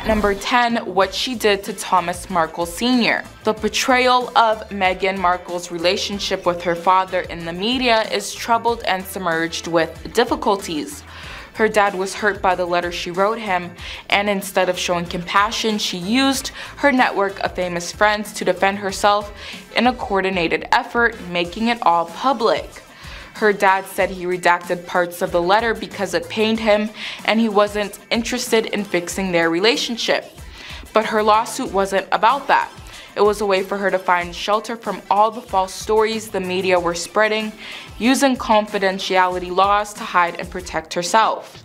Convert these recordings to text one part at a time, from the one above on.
At number 10, what she did to Thomas Markle Sr. The portrayal of Meghan Markle's relationship with her father in the media is troubled and submerged with difficulties. Her dad was hurt by the letter she wrote him, and instead of showing compassion, she used her network of famous friends to defend herself in a coordinated effort, making it all public. Her dad said he redacted parts of the letter because it pained him and he wasn't interested in fixing their relationship. But her lawsuit wasn't about that. It was a way for her to find shelter from all the false stories the media were spreading, using confidentiality laws to hide and protect herself.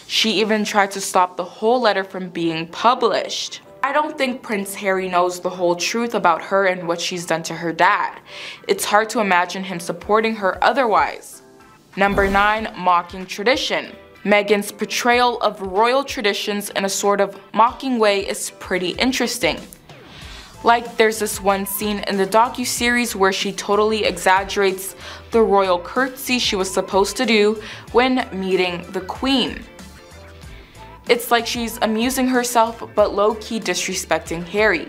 She even tried to stop the whole letter from being published. I don't think Prince Harry knows the whole truth about her and what she's done to her dad. It's hard to imagine him supporting her otherwise. Number 9, mocking tradition. Meghan's portrayal of royal traditions in a sort of mocking way is pretty interesting. Like, there's this one scene in the docuseries where she totally exaggerates the royal curtsy she was supposed to do when meeting the Queen. It's like she's amusing herself but low-key disrespecting Harry.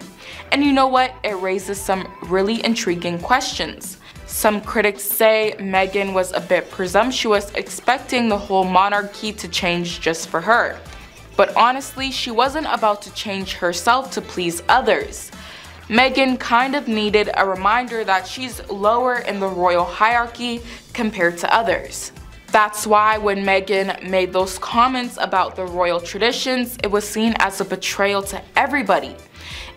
And you know what? It raises some really intriguing questions. Some critics say Meghan was a bit presumptuous, expecting the whole monarchy to change just for her. But honestly, she wasn't about to change herself to please others. Meghan kind of needed a reminder that she's lower in the royal hierarchy compared to others. That's why when Meghan made those comments about the royal traditions, it was seen as a betrayal to everybody.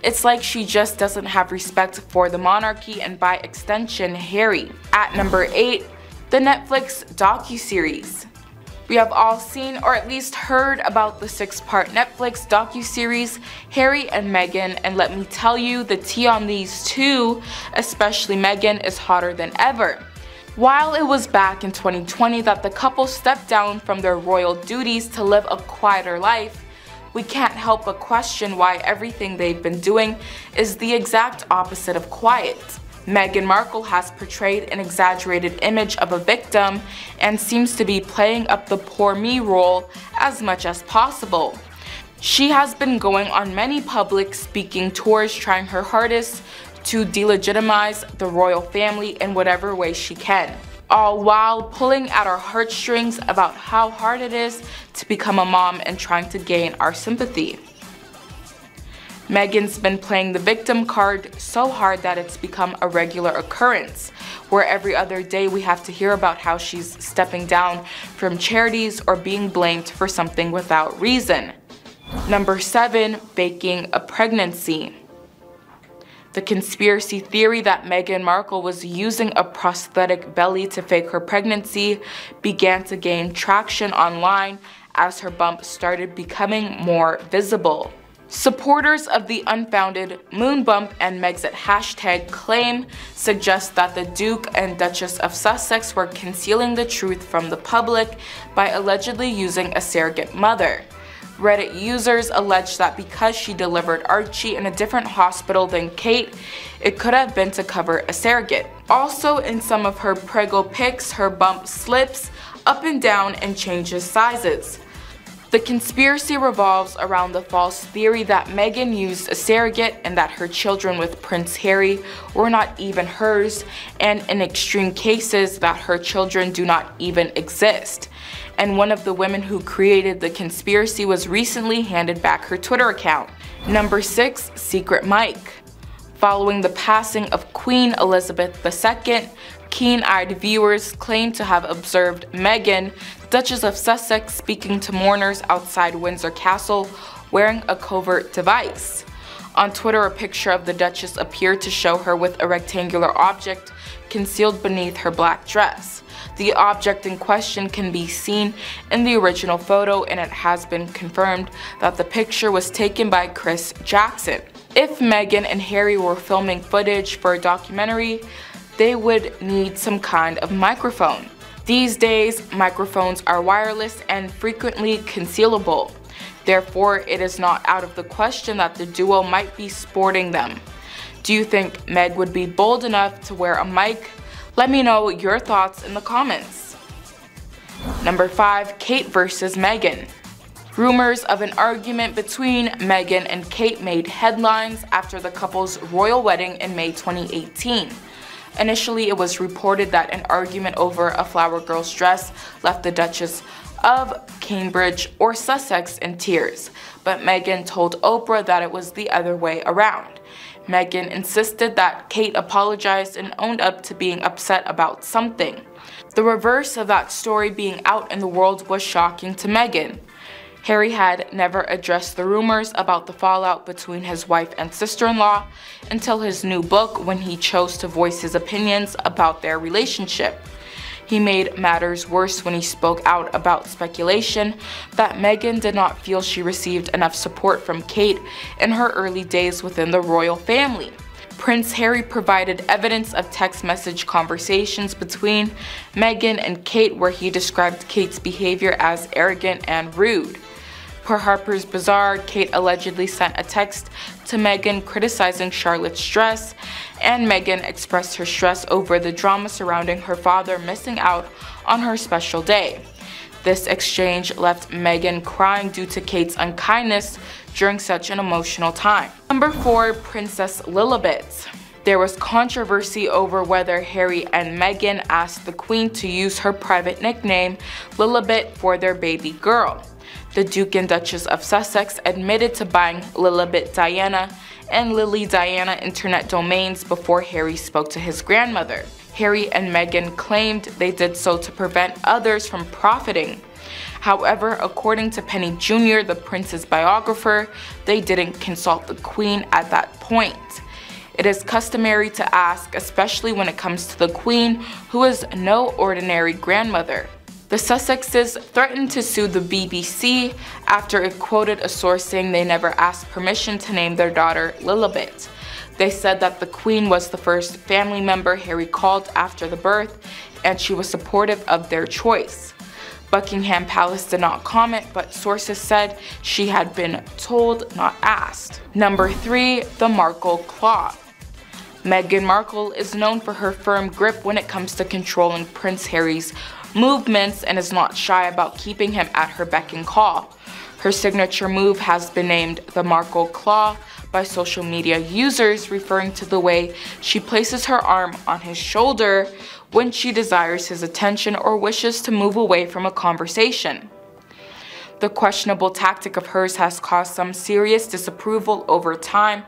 It's like she just doesn't have respect for the monarchy and by extension, Harry. At number 8, the Netflix docuseries. We have all seen or at least heard about the 6-part Netflix docuseries Harry and Meghan, and let me tell you, the tea on these two, especially Meghan, is hotter than ever. While it was back in 2020 that the couple stepped down from their royal duties to live a quieter life, we can't help but question why everything they've been doing is the exact opposite of quiet. Meghan Markle has portrayed an exaggerated image of a victim and seems to be playing up the poor me role as much as possible. She has been going on many public speaking tours, trying her hardest to delegitimize the royal family in whatever way she can, all while pulling at our heartstrings about how hard it is to become a mom and trying to gain our sympathy. Meghan's been playing the victim card so hard that it's become a regular occurrence, where every other day we have to hear about how she's stepping down from charities or being blamed for something without reason. Number 7, faking a pregnancy. The conspiracy theory that Meghan Markle was using a prosthetic belly to fake her pregnancy began to gain traction online as her bump started becoming more visible. Supporters of the unfounded moon bump and Megxit hashtag claim suggest that the Duke and Duchess of Sussex were concealing the truth from the public by allegedly using a surrogate mother. Reddit users allege that because she delivered Archie in a different hospital than Kate, it could have been to cover a surrogate. Also, in some of her prego pics, her bump slips up and down and changes sizes. The conspiracy revolves around the false theory that Meghan used a surrogate and that her children with Prince Harry were not even hers, and in extreme cases that her children do not even exist. And one of the women who created the conspiracy was recently handed back her Twitter account. Number 6, Secret Mike. Following the passing of Queen Elizabeth II, keen-eyed viewers claim to have observed Meghan, Duchess of Sussex, speaking to mourners outside Windsor Castle wearing a covert device. On Twitter, a picture of the Duchess appeared to show her with a rectangular object concealed beneath her black dress. The object in question can be seen in the original photo, and it has been confirmed that the picture was taken by Chris Jackson. If Meghan and Harry were filming footage for a documentary, they would need some kind of microphone. These days, microphones are wireless and frequently concealable. Therefore, it is not out of the question that the duo might be sporting them. Do you think Meg would be bold enough to wear a mic? Let me know your thoughts in the comments. Number 5, Kate versus Meghan. Rumors of an argument between Meghan and Kate made headlines after the couple's royal wedding in May 2018. Initially, it was reported that an argument over a flower girl's dress left the Duchess of Cambridge or Sussex in tears, but Meghan told Oprah that it was the other way around. Meghan insisted that Kate apologized and owned up to being upset about something. The reverse of that story being out in the world was shocking to Meghan. Harry had never addressed the rumors about the fallout between his wife and sister-in-law until his new book, when he chose to voice his opinions about their relationship. He made matters worse when he spoke out about speculation that Meghan did not feel she received enough support from Kate in her early days within the royal family. Prince Harry provided evidence of text message conversations between Meghan and Kate where he described Kate's behavior as arrogant and rude. Per Harper's Bazaar, Kate allegedly sent a text to Meghan criticizing Charlotte's dress, and Meghan expressed her stress over the drama surrounding her father missing out on her special day. This exchange left Meghan crying due to Kate's unkindness during such an emotional time. Number 4. Princess Lilibet. There was controversy over whether Harry and Meghan asked the Queen to use her private nickname, Lilibet, for their baby girl. The Duke and Duchess of Sussex admitted to buying Lilibet Diana and Lily Diana internet domains before Harry spoke to his grandmother. Harry and Meghan claimed they did so to prevent others from profiting. However, according to Penny Jr., the prince's biographer, they didn't consult the Queen at that point. It is customary to ask, especially when it comes to the Queen, who is no ordinary grandmother. The Sussexes threatened to sue the BBC after it quoted a source saying they never asked permission to name their daughter Lilibet. They said that the Queen was the first family member Harry called after the birth, and she was supportive of their choice. Buckingham Palace did not comment, but sources said she had been told, not asked. Number 3. The Markle Claw. Meghan Markle is known for her firm grip when it comes to controlling Prince Harry's movements and is not shy about keeping him at her beck and call. Her signature move has been named the Markle Claw by social media users, referring to the way she places her arm on his shoulder when she desires his attention or wishes to move away from a conversation. The questionable tactic of hers has caused some serious disapproval over time,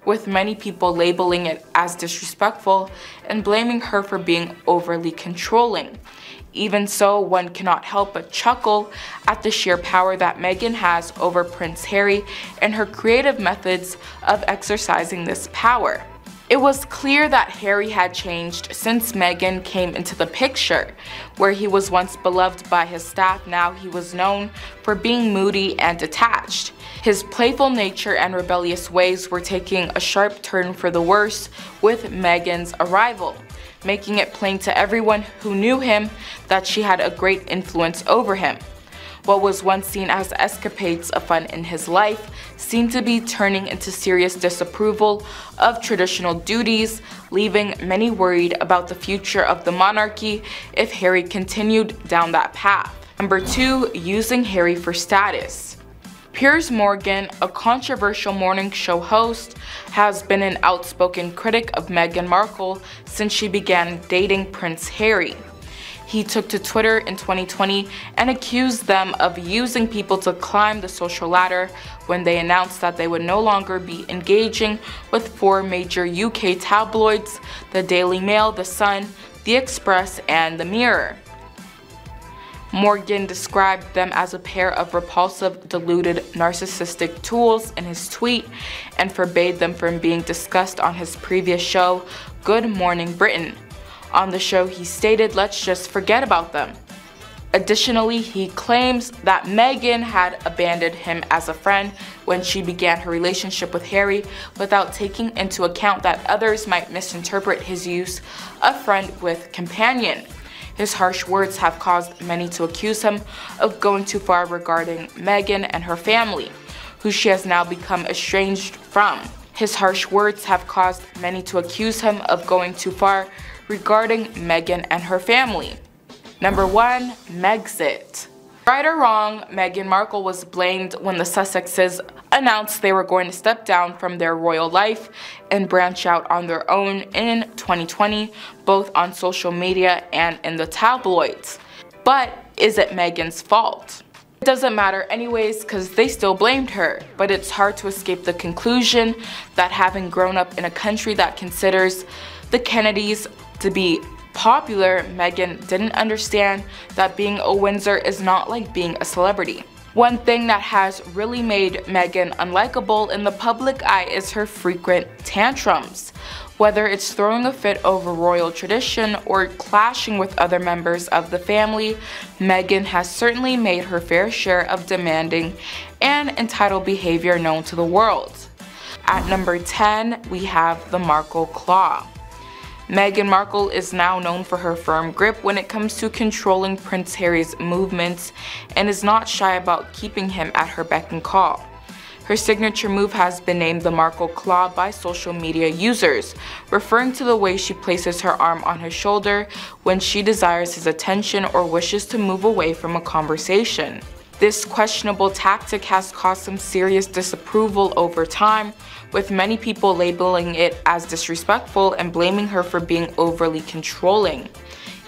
with many people labeling it as disrespectful and blaming her for being overly controlling. Even so, one cannot help but chuckle at the sheer power that Meghan has over Prince Harry and her creative methods of exercising this power. It was clear that Harry had changed since Meghan came into the picture. Where he was once beloved by his staff, now he was known for being moody and detached. His playful nature and rebellious ways were taking a sharp turn for the worse with Meghan's arrival, making it plain to everyone who knew him that she had a great influence over him. What was once seen as escapades of fun in his life seemed to be turning into serious disapproval of traditional duties, leaving many worried about the future of the monarchy if Harry continued down that path. Number 2. Using Harry for status. Piers Morgan, a controversial morning show host, has been an outspoken critic of Meghan Markle since she began dating Prince Harry. He took to Twitter in 2020 and accused them of using people to climb the social ladder when they announced that they would no longer be engaging with 4 major UK tabloids: the Daily Mail, the Sun, the Express, and the Mirror. Morgan described them as a pair of repulsive, deluded, narcissistic tools in his tweet and forbade them from being discussed on his previous show, Good Morning Britain. On the show, he stated, "Let's just forget about them." Additionally, he claims that Meghan had abandoned him as a friend when she began her relationship with Harry, without taking into account that others might misinterpret his use of friend with companion. His harsh words have caused many to accuse him of going too far regarding Meghan and her family, who she has now become estranged from. His harsh words have caused many to accuse him of going too far regarding Meghan and her family. Number 1. Megxit. Right or wrong, Meghan Markle was blamed when the Sussexes announced they were going to step down from their royal life and branch out on their own in 2020, both on social media and in the tabloids. But is it Meghan's fault? It doesn't matter anyways because they still blamed her, but it's hard to escape the conclusion that having grown up in a country that considers the Kennedys to be popular, Meghan didn't understand that being a Windsor is not like being a celebrity. One thing that has really made Meghan unlikable in the public eye is her frequent tantrums. Whether it's throwing a fit over royal tradition or clashing with other members of the family, Meghan has certainly made her fair share of demanding and entitled behavior known to the world. At number 10, we have the Markle Claw. Meghan Markle is now known for her firm grip when it comes to controlling Prince Harry's movements and is not shy about keeping him at her beck and call. Her signature move has been named the Markle Claw by social media users, referring to the way she places her arm on his shoulder when she desires his attention or wishes to move away from a conversation. This questionable tactic has caused some serious disapproval over time, with many people labeling it as disrespectful and blaming her for being overly controlling.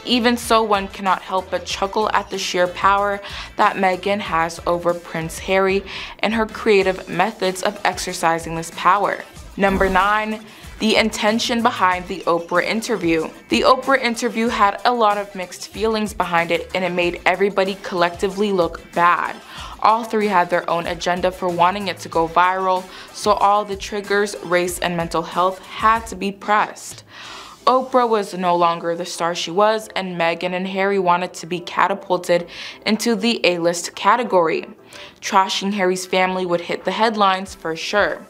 Even so, one cannot help but chuckle at the sheer power that Meghan has over Prince Harry and her creative methods of exercising this power. Number 9. The intention behind the Oprah interview. The Oprah interview had a lot of mixed feelings behind it, and it made everybody collectively look bad. All three had their own agenda for wanting it to go viral, so all the triggers, race, and mental health had to be pressed. Oprah was no longer the star she was, and Meghan and Harry wanted to be catapulted into the A-list category. Trashing Harry's family would hit the headlines for sure.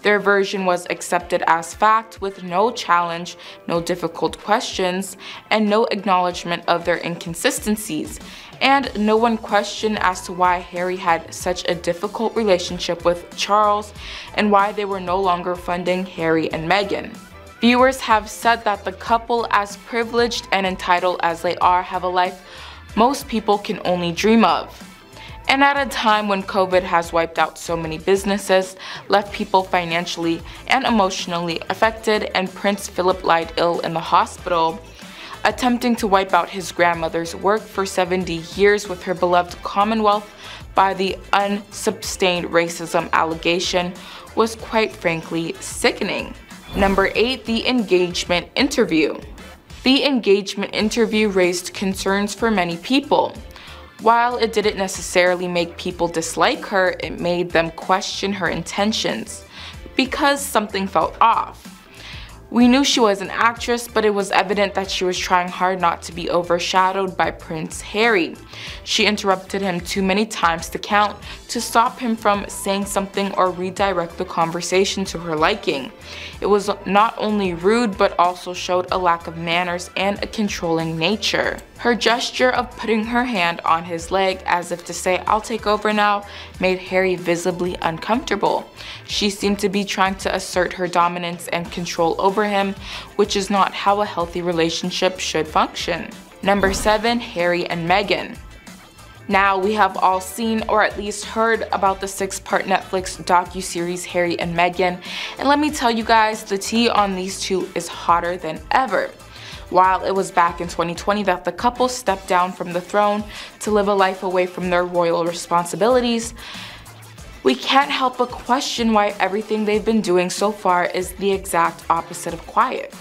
Their version was accepted as fact with no challenge, no difficult questions, and no acknowledgement of their inconsistencies. And no one questioned as to why Harry had such a difficult relationship with Charles and why they were no longer funding Harry and Meghan. Viewers have said that the couple, as privileged and entitled as they are, have a life most people can only dream of. And at a time when COVID has wiped out so many businesses, left people financially and emotionally affected, and Prince Philip lied ill in the hospital, attempting to wipe out his grandmother's work for 70 years with her beloved Commonwealth by the unsustained racism allegation was quite frankly sickening. Number 8. The engagement interview. The engagement interview raised concerns for many people. While it didn't necessarily make people dislike her, it made them question her intentions because something felt off. We knew she was an actress, but it was evident that she was trying hard not to be overshadowed by Prince Harry. She interrupted him too many times to count to stop him from saying something or redirect the conversation to her liking. It was not only rude but also showed a lack of manners and a controlling nature. Her gesture of putting her hand on his leg as if to say, "I'll take over now," made Harry visibly uncomfortable. She seemed to be trying to assert her dominance and control over him, which is not how a healthy relationship should function. Number 7. Harry and Meghan. Now, we have all seen or at least heard about the 6-part Netflix docuseries Harry and Meghan, and let me tell you guys, the tea on these two is hotter than ever. While it was back in 2020 that the couple stepped down from the throne to live a life away from their royal responsibilities, we can't help but question why everything they've been doing so far is the exact opposite of quiet.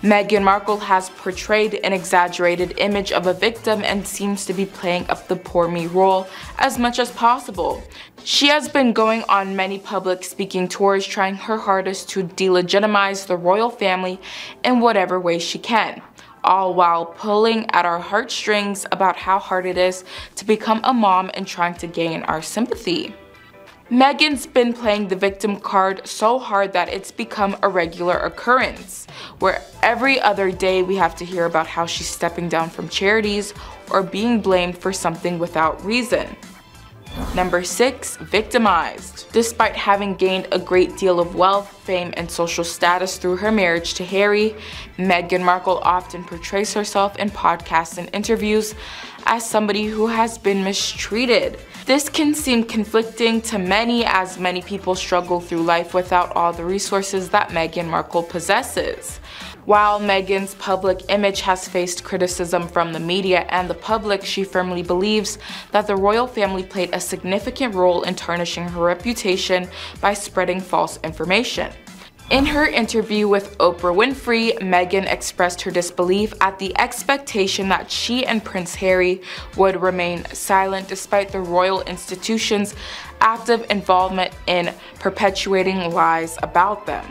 Meghan Markle has portrayed an exaggerated image of a victim and seems to be playing up the poor me role as much as possible. She has been going on many public speaking tours, trying her hardest to delegitimize the royal family in whatever way she can, all while pulling at our heartstrings about how hard it is to become a mom and trying to gain our sympathy. Meghan's been playing the victim card so hard that it's become a regular occurrence, where every other day we have to hear about how she's stepping down from charities or being blamed for something without reason. Number 6. Victimized. Despite having gained a great deal of wealth, fame, and social status through her marriage to Harry, Meghan Markle often portrays herself in podcasts and interviews as somebody who has been mistreated. This can seem conflicting to many, as many people struggle through life without all the resources that Meghan Markle possesses. While Meghan's public image has faced criticism from the media and the public, she firmly believes that the royal family played a significant role in tarnishing her reputation by spreading false information. In her interview with Oprah Winfrey, Meghan expressed her disbelief at the expectation that she and Prince Harry would remain silent despite the royal institution's active involvement in perpetuating lies about them.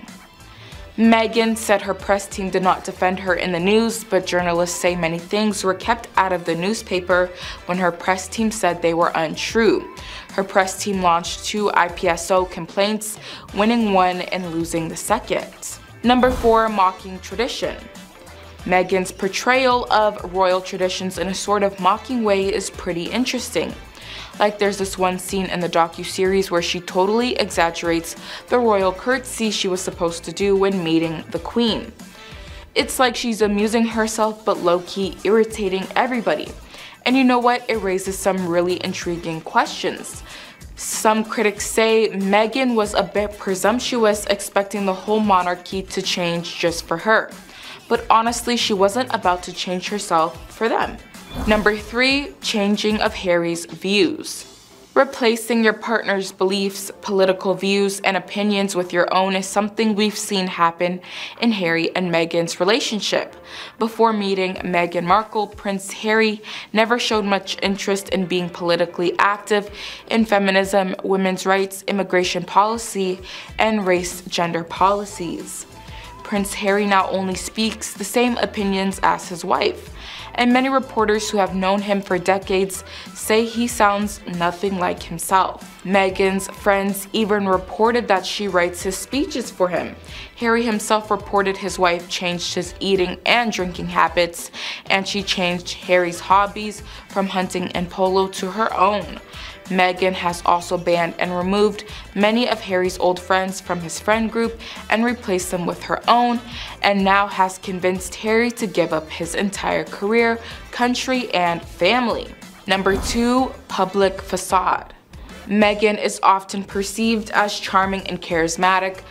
Meghan said her press team did not defend her in the news, but journalists say many things were kept out of the newspaper when her press team said they were untrue. Her press team launched 2 IPSO complaints, winning one and losing the second. Number 4. Mocking tradition. Meghan's portrayal of royal traditions in a sort of mocking way is pretty interesting. Like, there's this one scene in the docu-series where she totally exaggerates the royal curtsy she was supposed to do when meeting the Queen. It's like she's amusing herself but low-key irritating everybody. And you know what? It raises some really intriguing questions. Some critics say Meghan was a bit presumptuous, expecting the whole monarchy to change just for her. But honestly, she wasn't about to change herself for them. Number 3. Changing of Harry's views. Replacing your partner's beliefs, political views, and opinions with your own is something we've seen happen in Harry and Meghan's relationship. Before meeting Meghan Markle, Prince Harry never showed much interest in being politically active in feminism, women's rights, immigration policy, and race-gender policies. Prince Harry now only speaks the same opinions as his wife, and many reporters who have known him for decades say he sounds nothing like himself. Meghan's friends even reported that she writes his speeches for him. Harry himself reported his wife changed his eating and drinking habits, and she changed Harry's hobbies from hunting and polo to her own. Meghan has also banned and removed many of Harry's old friends from his friend group and replaced them with her own, and now has convinced Harry to give up his entire career, country, and family. Number 2. Public facade. Meghan is often perceived as charming and charismatic,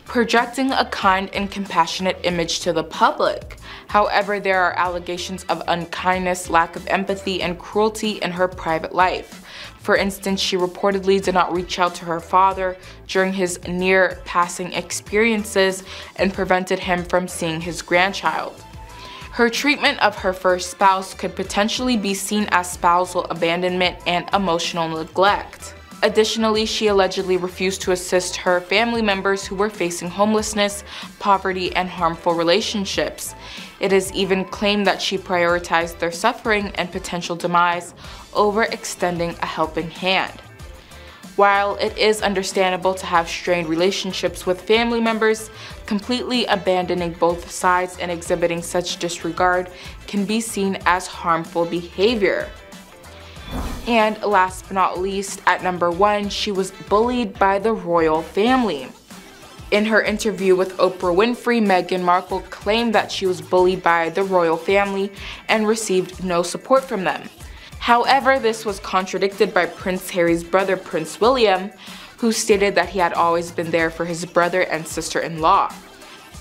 projecting a kind and compassionate image to the public. However, there are allegations of unkindness, lack of empathy, and cruelty in her private life. For instance, she reportedly did not reach out to her father during his near-passing experiences and prevented him from seeing his grandchild. Her treatment of her first spouse could potentially be seen as spousal abandonment and emotional neglect. Additionally, she allegedly refused to assist her family members who were facing homelessness, poverty, and harmful relationships. It is even claimed that she prioritized their suffering and potential demise over extending a helping hand. While it is understandable to have strained relationships with family members, completely abandoning both sides and exhibiting such disregard can be seen as harmful behavior. And last but not least, at number 1, she was bullied by the royal family. In her interview with Oprah Winfrey, Meghan Markle claimed that she was bullied by the royal family and received no support from them. However, this was contradicted by Prince Harry's brother, Prince William, who stated that he had always been there for his brother and sister-in-law.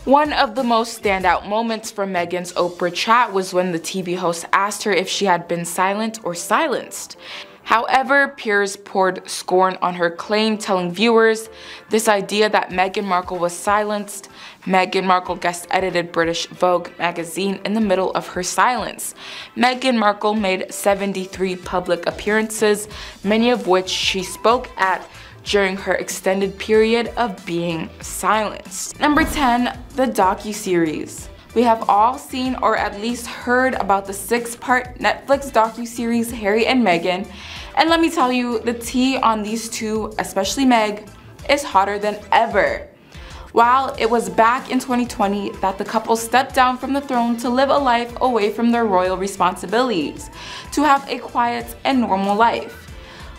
One of the most standout moments from Meghan's Oprah chat was when the TV host asked her if she had been silent or silenced. However, peers poured scorn on her claim, telling viewers this idea that Meghan Markle was silenced. Meghan Markle guest-edited British Vogue magazine in the middle of her silence. Meghan Markle made 73 public appearances, many of which she spoke at during her extended period of being silenced. Number 10. The docuseries. We have all seen or at least heard about the 6-part Netflix docuseries Harry and Meghan, and let me tell you, the tea on these two, especially Meg, is hotter than ever. While it was back in 2020 that the couple stepped down from the throne to live a life away from their royal responsibilities, to have a quiet and normal life.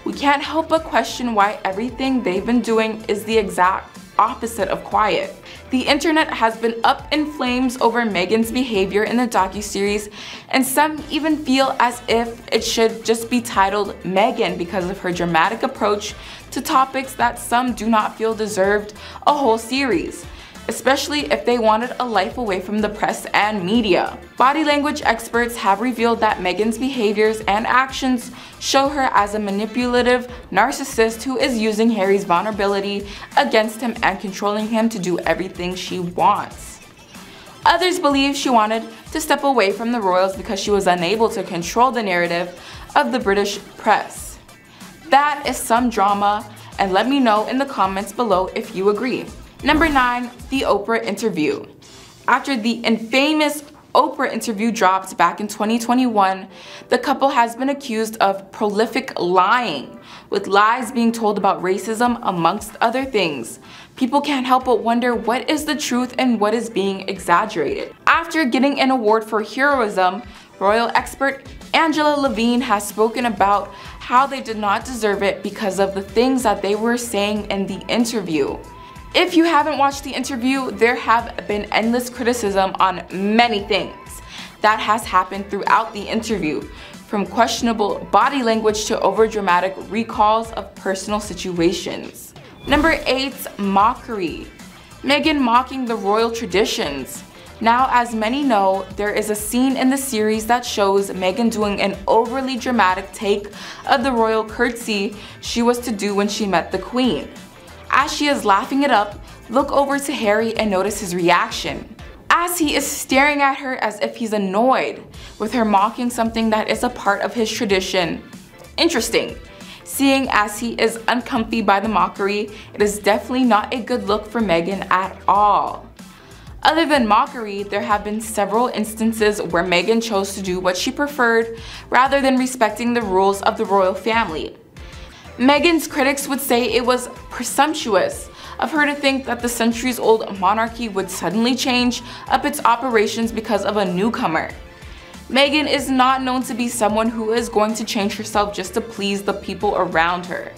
we can't help but question why everything they've been doing is the exact opposite of quiet. The internet has been up in flames over Meghan's behavior in the docuseries, and some even feel as if it should just be titled Meghan because of her dramatic approach to topics that some do not feel deserved a whole series, especially if they wanted a life away from the press and media. Body language experts have revealed that Meghan's behaviors and actions show her as a manipulative narcissist who is using Harry's vulnerability against him and controlling him to do everything she wants. Others believe she wanted to step away from the royals because she was unable to control the narrative of the British press. That is some drama, and let me know in the comments below if you agree. Number 9, the Oprah interview. After the infamous Oprah interview dropped back in 2021, the couple has been accused of prolific lying, with lies being told about racism amongst other things. People can't help but wonder what is the truth and what is being exaggerated. After getting an award for heroism, royal expert Angela Levine has spoken about how they did not deserve it because of the things that they were saying in the interview. If you haven't watched the interview, there have been endless criticism on many things that has happened throughout the interview, from questionable body language to overdramatic recalls of personal situations. Number 8, mockery. Meghan mocking the royal traditions. Now, as many know, there is a scene in the series that shows Meghan doing an overly dramatic take of the royal curtsy she was to do when she met the Queen. As she is laughing it up, look over to Harry and notice his reaction, as he is staring at her as if he's annoyed with her mocking something that is a part of his tradition. Interesting. Seeing as he is uncomfy by the mockery, it is definitely not a good look for Meghan at all. Other than mockery, there have been several instances where Meghan chose to do what she preferred rather than respecting the rules of the royal family. Meghan's critics would say it was presumptuous of her to think that the centuries-old monarchy would suddenly change up its operations because of a newcomer. Meghan is not known to be someone who is going to change herself just to please the people around her.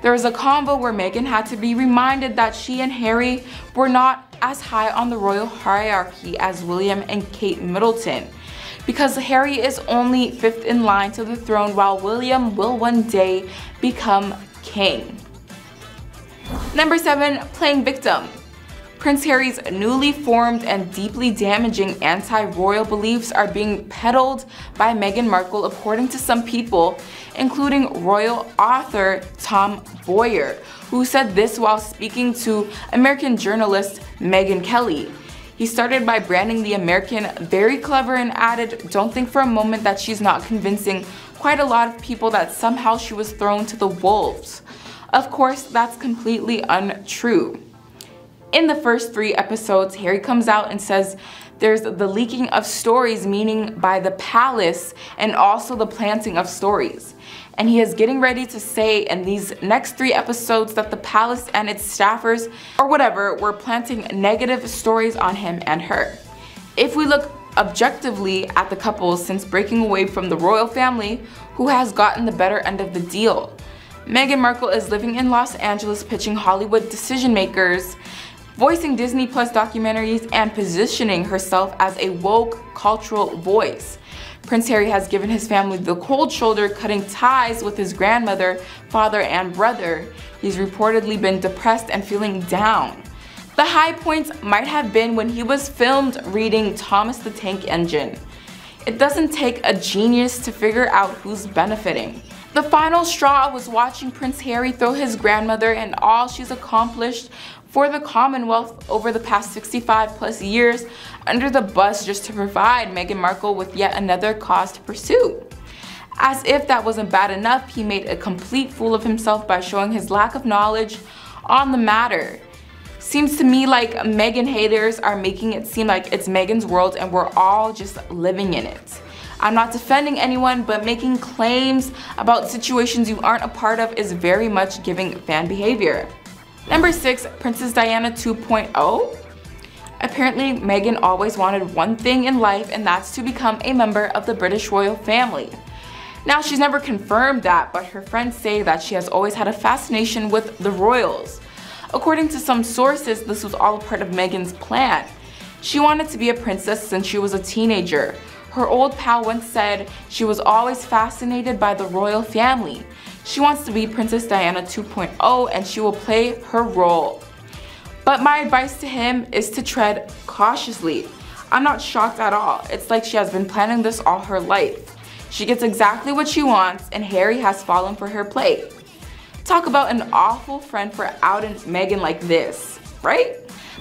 There was a convo where Meghan had to be reminded that she and Harry were not as high on the royal hierarchy as William and Kate Middleton, because Harry is only 5th in line to the throne while William will one day become king. Number 7, playing victim. Prince Harry's newly formed and deeply damaging anti-royal beliefs are being peddled by Meghan Markle, according to some people, including royal author Tom Boyer, who said this while speaking to American journalist Megyn Kelly. He started by branding the American very clever and added, "Don't think for a moment that she's not convincing quite a lot of people that somehow she was thrown to the wolves." Of course, that's completely untrue. In the first 3 episodes, Harry comes out and says there's the leaking of stories, meaning by the palace, and also the planting of stories. And he is getting ready to say in these next 3 episodes that the palace and its staffers, or whatever, were planting negative stories on him and her. If we look objectively at the couple since breaking away from the royal family, who has gotten the better end of the deal? Meghan Markle is living in Los Angeles pitching Hollywood decision makers, voicing Disney Plus documentaries, and positioning herself as a woke cultural voice. Prince Harry has given his family the cold shoulder, cutting ties with his grandmother, father, and brother. He's reportedly been depressed and feeling down. The high points might have been when he was filmed reading Thomas the Tank Engine. It doesn't take a genius to figure out who's benefiting. The final straw was watching Prince Harry throw his grandmother and all she's accomplished for the Commonwealth over the past 65+ years under the bus just to provide Meghan Markle with yet another cause to pursue. As if that wasn't bad enough, he made a complete fool of himself by showing his lack of knowledge on the matter. Seems to me like Meghan haters are making it seem like it's Meghan's world and we're all just living in it. I'm not defending anyone, but making claims about situations you aren't a part of is very much giving fan behavior. Number 6, Princess Diana 2.0. Apparently, Meghan always wanted one thing in life, and that's to become a member of the British royal family. Now, she's never confirmed that, but her friends say that she has always had a fascination with the royals. According to some sources, this was all part of Meghan's plan. She wanted to be a princess since she was a teenager. Her old pal once said she was always fascinated by the royal family. She wants to be Princess Diana 2.0 and she will play her role. But my advice to him is to tread cautiously. I'm not shocked at all. It's like she has been planning this all her life. She gets exactly what she wants and Harry has fallen for her plate. Talk about an awful friend for outing Meghan like this, right?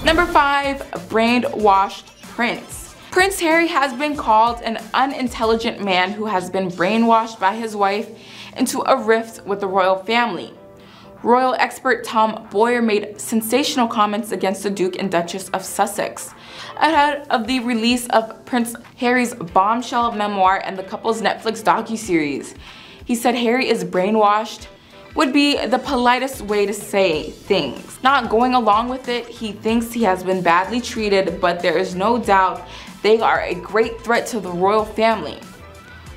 Number 5, brainwashed prince. Prince Harry has been called an unintelligent man who has been brainwashed by his wife into a rift with the royal family. Royal expert Tom Boyer made sensational comments against the Duke and Duchess of Sussex ahead of the release of Prince Harry's bombshell memoir and the couple's Netflix docuseries. He said Harry is brainwashed would be the politest way to say things. Not going along with it, he thinks he has been badly treated, but there is no doubt they are a great threat to the royal family.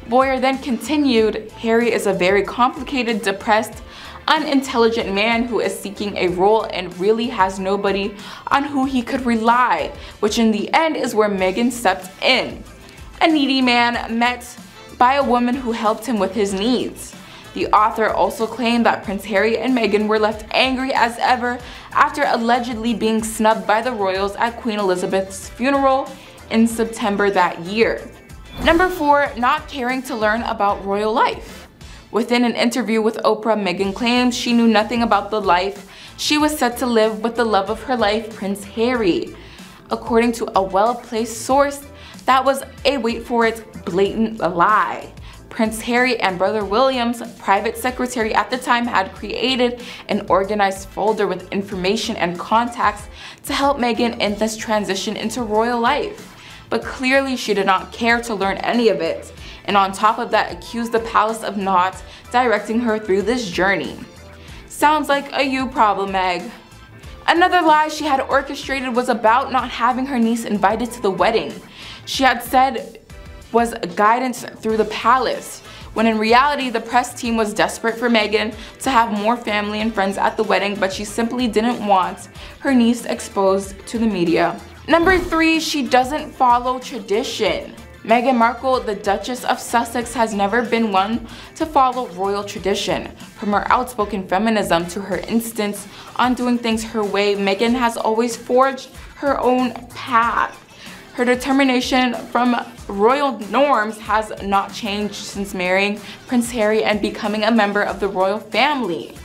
Boyer then continued, Harry is a very complicated, depressed, unintelligent man who is seeking a role and really has nobody on who he could rely, which in the end is where Meghan stepped in. A needy man met by a woman who helped him with his needs. The author also claimed that Prince Harry and Meghan were left angry as ever after allegedly being snubbed by the royals at Queen Elizabeth's funeral in September that year. Number 4, not caring to learn about royal life. Within an interview with Oprah, Meghan claims she knew nothing about the life she was set to live with the love of her life, Prince Harry. According to a well-placed source, that was a wait for it blatant lie. Prince Harry and brother William's private secretary at the time had created an organized folder with information and contacts to help Meghan in this transition into royal life. But clearly she did not care to learn any of it, and on top of that accused the palace of not directing her through this journey. Sounds like a you problem, Meg. Another lie she had orchestrated was about not having her niece invited to the wedding. She had said was guidance through the palace, when in reality the press team was desperate for Meghan to have more family and friends at the wedding, but she simply didn't want her niece exposed to the media. Number 3, she doesn't follow tradition. Meghan Markle, the Duchess of Sussex, has never been one to follow royal tradition. From her outspoken feminism to her insistence on doing things her way, Meghan has always forged her own path. Her determination from royal norms has not changed since marrying Prince Harry and becoming a member of the royal family.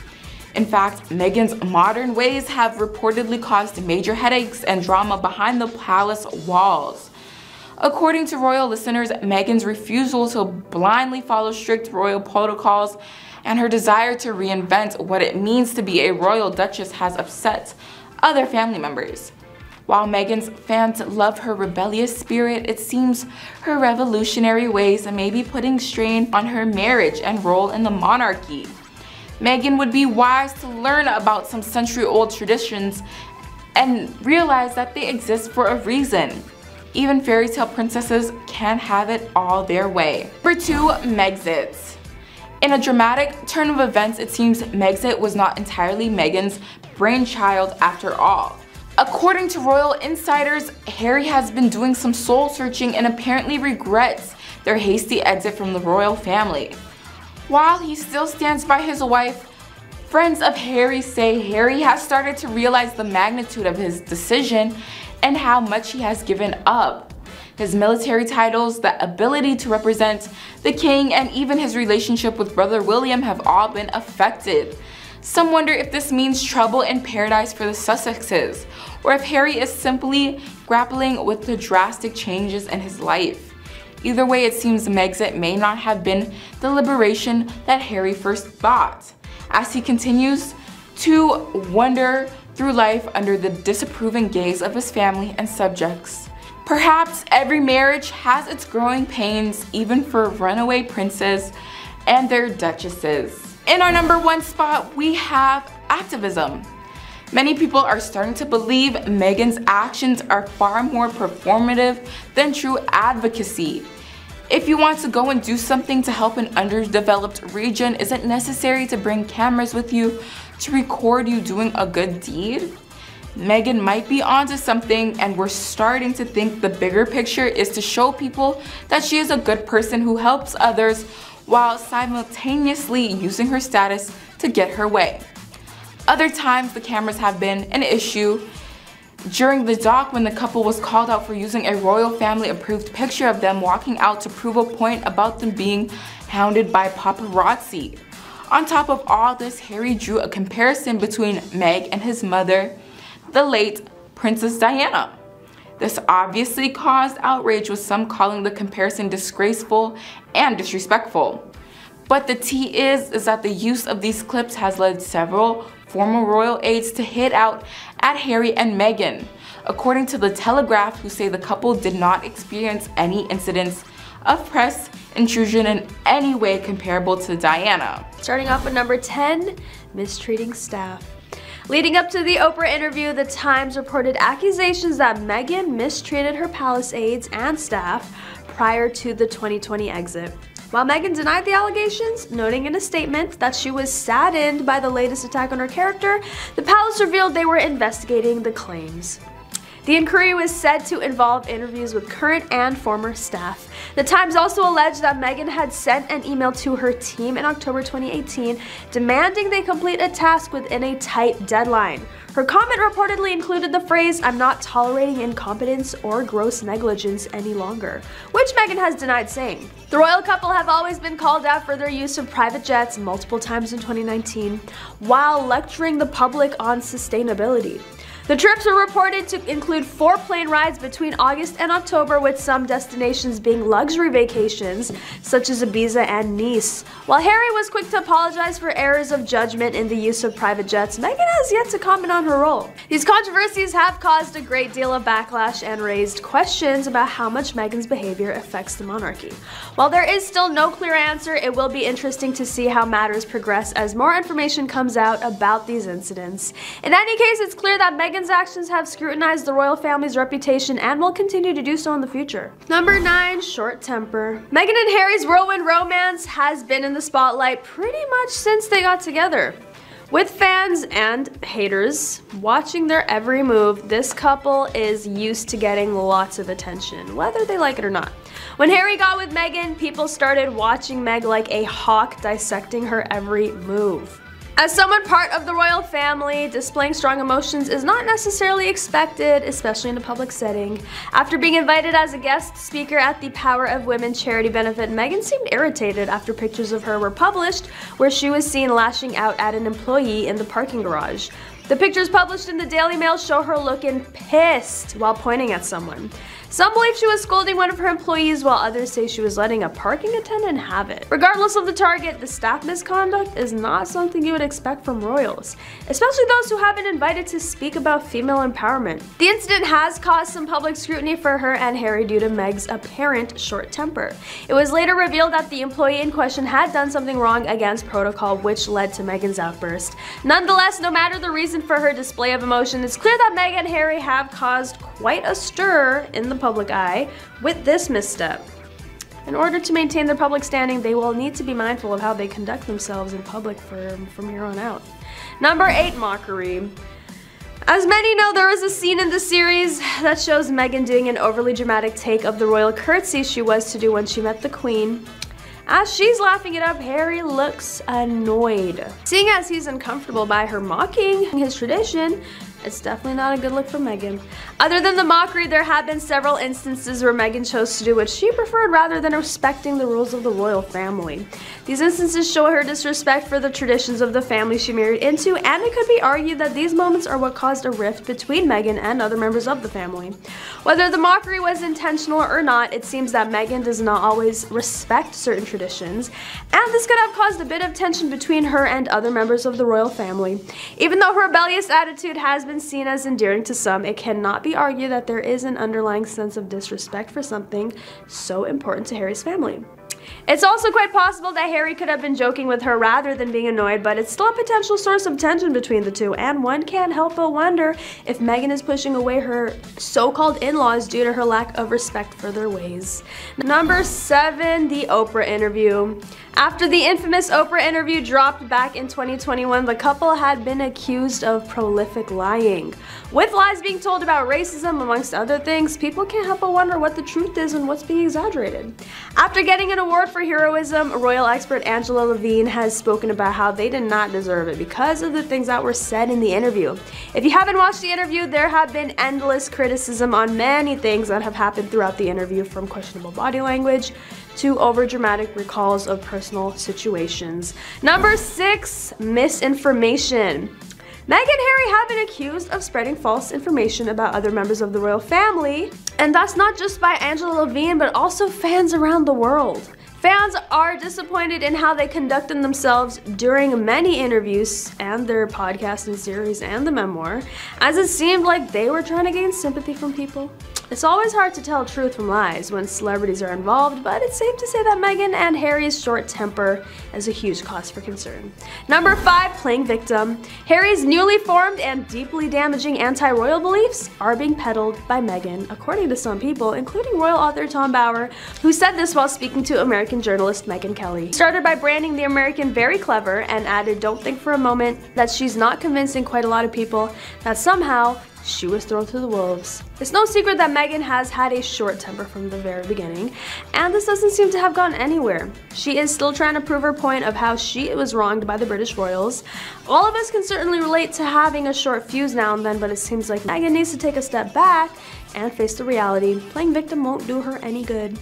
In fact, Meghan's modern ways have reportedly caused major headaches and drama behind the palace walls. According to royal listeners, Meghan's refusal to blindly follow strict royal protocols and her desire to reinvent what it means to be a royal duchess has upset other family members. While Meghan's fans love her rebellious spirit, it seems her revolutionary ways may be putting strain on her marriage and role in the monarchy. Meghan would be wise to learn about some century-old traditions and realize that they exist for a reason. Even fairy tale princesses can't have it all their way. Number 2, Megxit. In a dramatic turn of events, it seems Megxit was not entirely Meghan's brainchild after all. According to royal insiders, Harry has been doing some soul searching and apparently regrets their hasty exit from the royal family. While he still stands by his wife, friends of Harry say Harry has started to realize the magnitude of his decision and how much he has given up. His military titles, the ability to represent the king, and even his relationship with brother William have all been affected. Some wonder if this means trouble in paradise for the Sussexes, or if Harry is simply grappling with the drastic changes in his life. Either way, it seems Megxit may not have been the liberation that Harry first thought, as he continues to wander through life under the disapproving gaze of his family and subjects. Perhaps every marriage has its growing pains, even for runaway princes and their duchesses. In our number 1 spot, we have activism. Many people are starting to believe Meghan's actions are far more performative than true advocacy. If you want to go and do something to help an underdeveloped region, is it necessary to bring cameras with you to record you doing a good deed? Meghan might be onto something, and we're starting to think the bigger picture is to show people that she is a good person who helps others while simultaneously using her status to get her way. Other times the cameras have been an issue. During the doc, when the couple was called out for using a royal family approved picture of them walking out to prove a point about them being hounded by paparazzi. On top of all this, Harry drew a comparison between Meg and his mother, the late Princess Diana. This obviously caused outrage, with some calling the comparison disgraceful and disrespectful. But the tea is that the use of these clips has led several former royal aides to hit out at Harry and Meghan, according to The Telegraph, who say the couple did not experience any incidents of press intrusion in any way comparable to Diana. Starting off with number 10, mistreating staff. Leading up to the Oprah interview, The Times reported accusations that Meghan mistreated her palace aides and staff prior to the 2020 exit. While Meghan denied the allegations, noting in a statement that she was saddened by the latest attack on her character, the palace revealed they were investigating the claims. The inquiry was said to involve interviews with current and former staff. The Times also alleged that Meghan had sent an email to her team in October 2018 demanding they complete a task within a tight deadline. Her comment reportedly included the phrase, "I'm not tolerating incompetence or gross negligence any longer," which Meghan has denied saying. The royal couple have always been called out for their use of private jets multiple times in 2019, while lecturing the public on sustainability. The trips were reported to include 4 plane rides between August and October, with some destinations being luxury vacations, such as Ibiza and Nice. While Harry was quick to apologize for errors of judgment in the use of private jets, Meghan has yet to comment on her role. These controversies have caused a great deal of backlash and raised questions about how much Meghan's behavior affects the monarchy. While there is still no clear answer, it will be interesting to see how matters progress as more information comes out about these incidents. In any case, it's clear that Meghan's actions have scrutinized the royal family's reputation and will continue to do so in the future. Number 9, short temper. Meghan and Harry's whirlwind romance has been in the spotlight pretty much since they got together. With fans and haters watching their every move, this couple is used to getting lots of attention, whether they like it or not. When Harry got with Meghan, people started watching Meg like a hawk, dissecting her every move. As someone part of the royal family, displaying strong emotions is not necessarily expected, especially in a public setting. After being invited as a guest speaker at the Power of Women charity benefit, Meghan seemed irritated after pictures of her were published where she was seen lashing out at an employee in the parking garage. The pictures published in the Daily Mail show her looking pissed while pointing at someone. Some believe she was scolding one of her employees, while others say she was letting a parking attendant have it. Regardless of the target, the staff misconduct is not something you would expect from royals, especially those who have been invited to speak about female empowerment. The incident has caused some public scrutiny for her and Harry due to Meg's apparent short temper. It was later revealed that the employee in question had done something wrong against protocol, which led to Meghan's outburst. Nonetheless, no matter the reason for her display of emotion, it's clear that Meg and Harry have caused quite a stir in the public eye with this misstep. In order to maintain their public standing, they will need to be mindful of how they conduct themselves in public from here on out. Number 8, mockery. As many know, there was a scene in the series that shows Meghan doing an overly dramatic take of the royal curtsy she was to do when she met the Queen. As she's laughing it up, Harry looks annoyed. Seeing as he's uncomfortable by her mocking his tradition, it's definitely not a good look for Meghan. Other than the mockery, there have been several instances where Meghan chose to do what she preferred rather than respecting the rules of the royal family. These instances show her disrespect for the traditions of the family she married into, and it could be argued that these moments are what caused a rift between Meghan and other members of the family. Whether the mockery was intentional or not, it seems that Meghan does not always respect certain traditions, and this could have caused a bit of tension between her and other members of the royal family. Even though her rebellious attitude has been seen as endearing to some, it cannot be argued that there is an underlying sense of disrespect for something so important to Harry's family. It's also quite possible that Harry could have been joking with her rather than being annoyed, but it's still a potential source of tension between the two, and one can't help but wonder if Meghan is pushing away her so-called in-laws due to her lack of respect for their ways. Number 7, the Oprah interview. After the infamous Oprah interview dropped back in 2021, the couple had been accused of prolific lying. With lies being told about racism, amongst other things, people can't help but wonder what the truth is and what's being exaggerated. After getting an award for heroism, royal expert Angela Levine has spoken about how they did not deserve it because of the things that were said in the interview. If you haven't watched the interview, there have been endless criticism on many things that have happened throughout the interview, from questionable body language to overdramatic recalls of personal situations. Number 6, misinformation. Meghan and Harry have been accused of spreading false information about other members of the royal family, and that's not just by Angela Levine, but also fans around the world. Fans are disappointed in how they conducted themselves during many interviews and their podcast and series and the memoir, as it seemed like they were trying to gain sympathy from people. It's always hard to tell truth from lies when celebrities are involved, but it's safe to say that Meghan and Harry's short temper is a huge cause for concern. Number 5, playing victim. Harry's newly formed and deeply damaging anti-royal beliefs are being peddled by Meghan, according to some people, including royal author Tom Bauer, who said this while speaking to American journalist Megyn Kelly. He started by branding the American very clever and added, "Don't think for a moment that she's not convincing quite a lot of people that somehow she was thrown to the wolves." It's no secret that Meghan has had a short temper from the very beginning, and this doesn't seem to have gone anywhere. She is still trying to prove her point of how she was wronged by the British royals. All of us can certainly relate to having a short fuse now and then, but it seems like Meghan needs to take a step back and face the reality. Playing victim won't do her any good.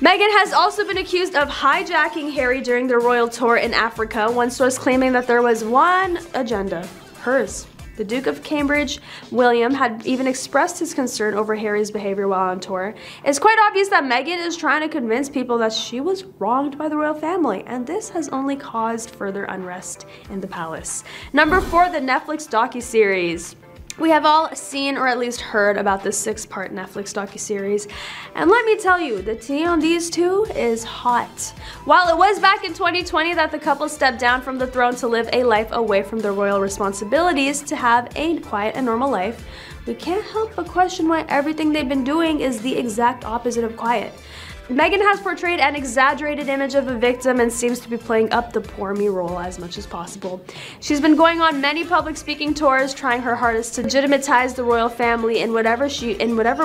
Meghan has also been accused of hijacking Harry during their royal tour in Africa, one source claiming that there was one agenda, hers. The Duke of Cambridge, William, had even expressed his concern over Harry's behavior while on tour. It's quite obvious that Meghan is trying to convince people that she was wronged by the royal family, and this has only caused further unrest in the palace. Number 4, the Netflix docuseries. We have all seen or at least heard about this 6-part Netflix docuseries, and let me tell you, the tea on these two is hot. While it was back in 2020 that the couple stepped down from the throne to live a life away from their royal responsibilities to have a quiet and normal life, we can't help but question why everything they've been doing is the exact opposite of quiet. Meghan has portrayed an exaggerated image of a victim and seems to be playing up the poor me role as much as possible. She's been going on many public speaking tours, trying her hardest to legitimize the royal family in whatever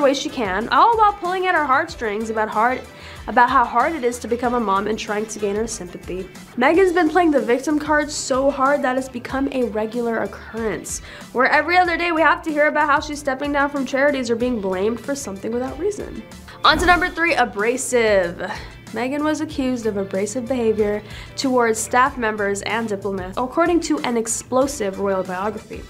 way she can, all while pulling at her heartstrings about how hard it is to become a mom and trying to gain her sympathy. Meghan's been playing the victim card so hard that it's become a regular occurrence, where every other day we have to hear about how she's stepping down from charities or being blamed for something without reason. On to number 3, abrasive. Meghan was accused of abrasive behavior towards staff members and diplomats, according to an explosive royal biography.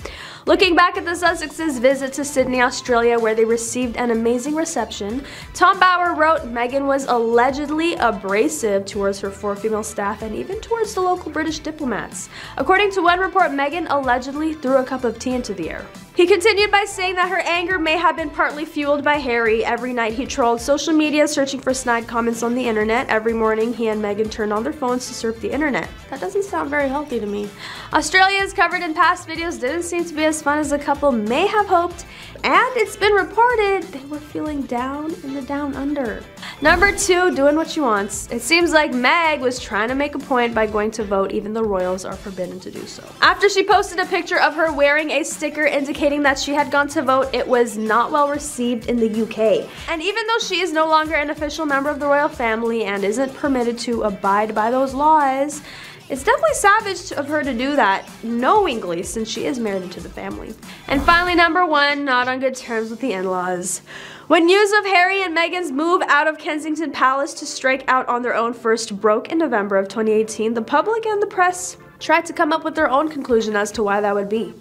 Looking back at the Sussexes' visit to Sydney, Australia, where they received an amazing reception, Tom Bauer wrote Meghan was allegedly abrasive towards her 4 female staff and even towards the local British diplomats. According to one report, Meghan allegedly threw a cup of tea into the air. He continued by saying that her anger may have been partly fueled by Harry. Every night he trolled social media searching for snide comments on the internet. Every morning he and Meghan turned on their phones to surf the internet. That doesn't sound very healthy to me. Australia, as covered in past videos, didn't seem to be as fun as the couple may have hoped, and it's been reported they were feeling down in the down under. Number 2, doing what she wants. It seems like Meg was trying to make a point by going to vote even though royals are forbidden to do so. After she posted a picture of her wearing a sticker indicating that she had gone to vote, it was not well received in the UK. And even though she is no longer an official member of the royal family and isn't permitted to abide by those laws, it's definitely savage of her to do that knowingly, since she is married into the family. And finally, number 1, not on good terms with the in-laws. When news of Harry and Meghan's move out of Kensington Palace to strike out on their own first broke in November of 2018, the public and the press tried to come up with their own conclusion as to why that would be.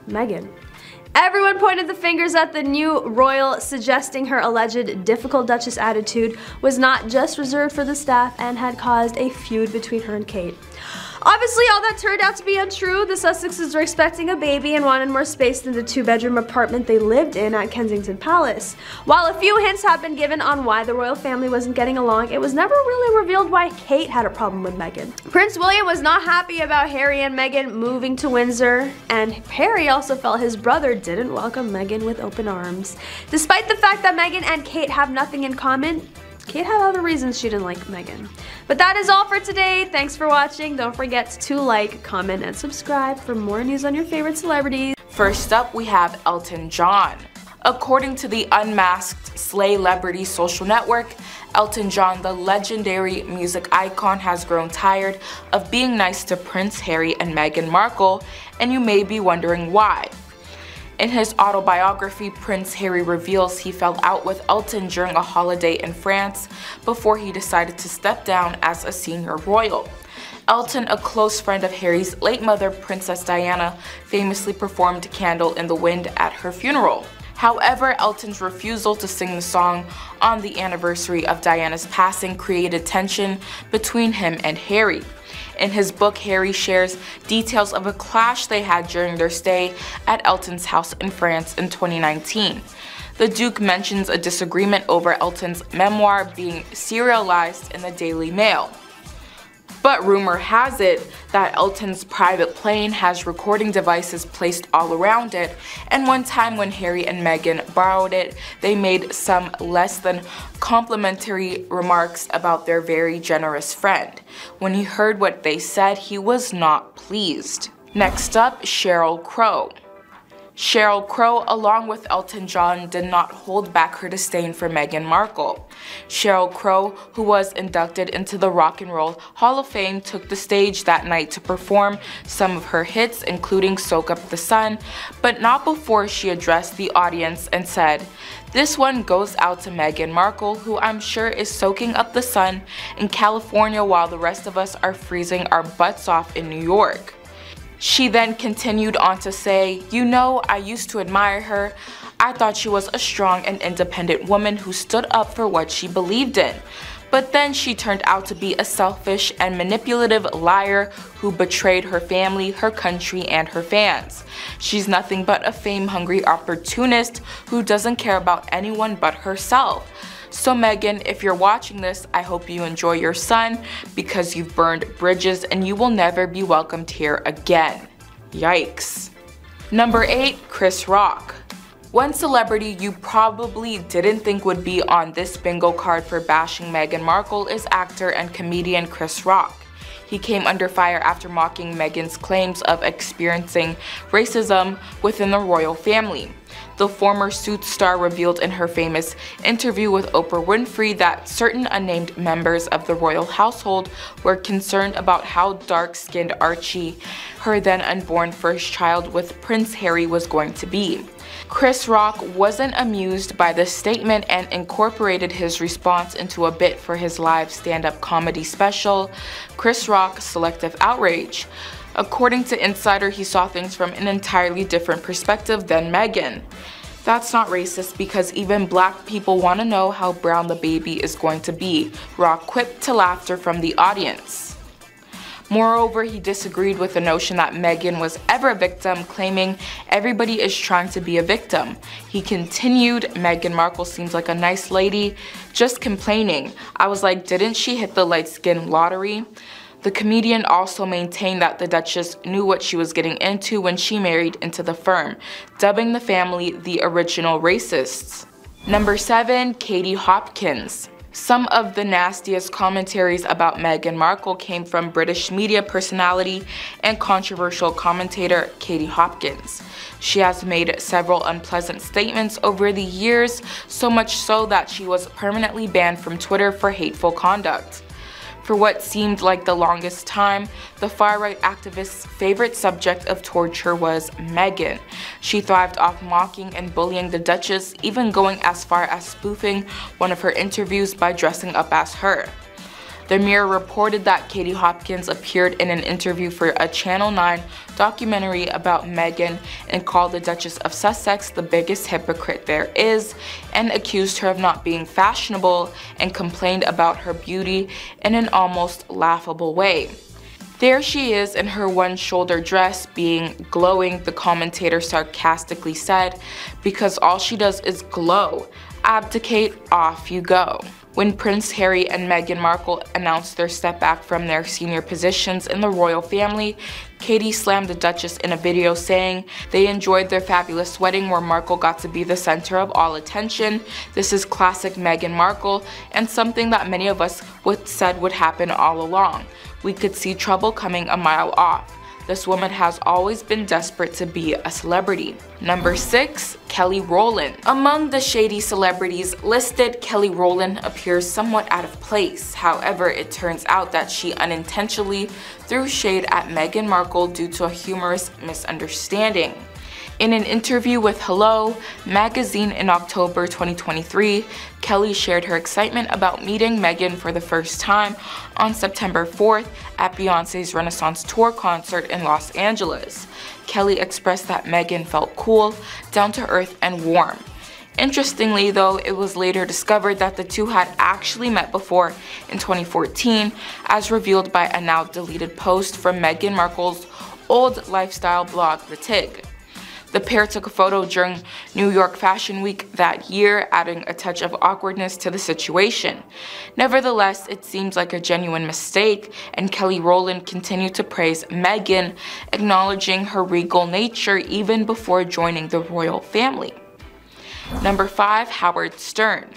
Meghan. Everyone pointed the fingers at the new royal, suggesting her alleged difficult Duchess attitude was not just reserved for the staff and had caused a feud between her and Kate. Obviously, all that turned out to be untrue. The Sussexes were expecting a baby and wanted more space than the 2-bedroom apartment they lived in at Kensington Palace. While a few hints have been given on why the royal family wasn't getting along, it was never really revealed why Kate had a problem with Meghan. Prince William was not happy about Harry and Meghan moving to Windsor, and Harry also felt his brother didn't welcome Meghan with open arms. Despite the fact that Meghan and Kate have nothing in common, Kate had other reasons she didn't like Meghan. But that is all for today. Thanks for watching. Don't forget to like, comment, and subscribe for more news on your favorite celebrities. First up, we have Elton John. According to the unmasked Slay-lebrity social network, Elton John, the legendary music icon, has grown tired of being nice to Prince Harry and Meghan Markle, and you may be wondering why. In his autobiography, Prince Harry reveals he fell out with Elton during a holiday in France before he decided to step down as a senior royal. Elton, a close friend of Harry's late mother, Princess Diana, famously performed Candle in the Wind at her funeral. However, Elton's refusal to sing the song on the anniversary of Diana's passing created tension between him and Harry. In his book, Harry shares details of a clash they had during their stay at Elton's house in France in 2019. The Duke mentions a disagreement over Elton's memoir being serialized in the Daily Mail. But rumor has it that Elton's private plane has recording devices placed all around it, and one time when Harry and Meghan borrowed it, they made some less than complimentary remarks about their very generous friend. When he heard what they said, he was not pleased. Next up, Sheryl Crow. Sheryl Crow, along with Elton John, did not hold back her disdain for Meghan Markle. Sheryl Crow, who was inducted into the Rock and Roll Hall of Fame, took the stage that night to perform some of her hits, including Soak Up the Sun, but not before she addressed the audience and said, "This one goes out to Meghan Markle, who I'm sure is soaking up the sun in California while the rest of us are freezing our butts off in New York." She then continued on to say, "You know, I used to admire her. I thought she was a strong and independent woman who stood up for what she believed in. But then she turned out to be a selfish and manipulative liar who betrayed her family, her country, and her fans. She's nothing but a fame-hungry opportunist who doesn't care about anyone but herself. So Meghan, if you're watching this, I hope you enjoy your son because you've burned bridges and you will never be welcomed here again." Yikes. Number 8, Chris Rock. One celebrity you probably didn't think would be on this bingo card for bashing Meghan Markle is actor and comedian Chris Rock. He came under fire after mocking Meghan's claims of experiencing racism within the royal family. The former Suits star revealed in her famous interview with Oprah Winfrey that certain unnamed members of the royal household were concerned about how dark-skinned Archie, her then unborn first child with Prince Harry, was going to be. Chris Rock wasn't amused by this statement and incorporated his response into a bit for his live stand-up comedy special, Chris Rock Selective Outrage. According to Insider, he saw things from an entirely different perspective than Meghan. That's not racist because even black people want to know how brown the baby is going to be, Rock quipped to laughter from the audience. Moreover, he disagreed with the notion that Meghan was ever a victim, claiming everybody is trying to be a victim. He continued, "Meghan Markle seems like a nice lady, just complaining. I was like, didn't she hit the light skin lottery?" The comedian also maintained that the Duchess knew what she was getting into when she married into the firm, dubbing the family the original racists. Number 7, Katie Hopkins. Some of the nastiest commentaries about Meghan Markle came from British media personality and controversial commentator Katie Hopkins. She has made several unpleasant statements over the years, so much so that she was permanently banned from Twitter for hateful conduct. For what seemed like the longest time, the far-right activist's favorite subject of torture was Meghan. She thrived off mocking and bullying the Duchess, even going as far as spoofing one of her interviews by dressing up as her. The Mirror reported that Katie Hopkins appeared in an interview for a Channel 9 documentary about Meghan and called the Duchess of Sussex the biggest hypocrite there is, and accused her of not being fashionable and complained about her beauty in an almost laughable way. There she is in her one-shoulder dress, being glowing, the commentator sarcastically said, because all she does is glow. Abdicate, off you go. When Prince Harry and Meghan Markle announced their step back from their senior positions in the royal family, Katie slammed the Duchess in a video saying they enjoyed their fabulous wedding where Markle got to be the center of all attention. This is classic Meghan Markle and something that many of us said would happen all along. We could see trouble coming a mile off. This woman has always been desperate to be a celebrity. Number 6. Kelly Rowland. Among the shady celebrities listed, Kelly Rowland appears somewhat out of place. However, it turns out that she unintentionally threw shade at Meghan Markle due to a humorous misunderstanding. In an interview with Hello magazine in October 2023, Kelly shared her excitement about meeting Meghan for the first time on September 4th at Beyoncé's Renaissance Tour concert in Los Angeles. Kelly expressed that Meghan felt cool, down to earth, and warm. Interestingly though, it was later discovered that the two had actually met before in 2014, as revealed by a now deleted post from Meghan Markle's old lifestyle blog, The Tig. The pair took a photo during New York Fashion Week that year, adding a touch of awkwardness to the situation. Nevertheless, it seems like a genuine mistake, and Kelly Rowland continued to praise Meghan, acknowledging her regal nature even before joining the royal family. Number 5. Howard Stern.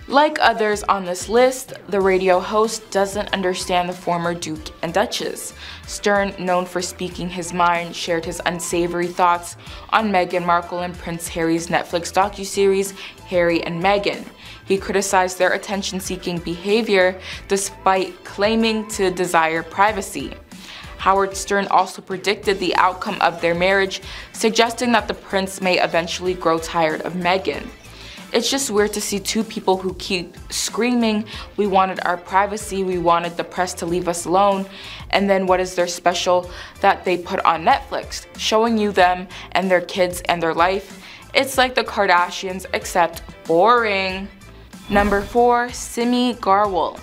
Like others on this list, the radio host doesn't understand the former Duke and Duchess. Stern, known for speaking his mind, shared his unsavory thoughts on Meghan Markle and Prince Harry's Netflix docuseries, Harry and Meghan. He criticized their attention-seeking behavior despite claiming to desire privacy. Howard Stern also predicted the outcome of their marriage, suggesting that the prince may eventually grow tired of Meghan. It's just weird to see two people who keep screaming, we wanted our privacy, we wanted the press to leave us alone, and then what is their special that they put on Netflix, showing you them and their kids and their life. It's like the Kardashians, except boring. Number 4. Simi Garwal.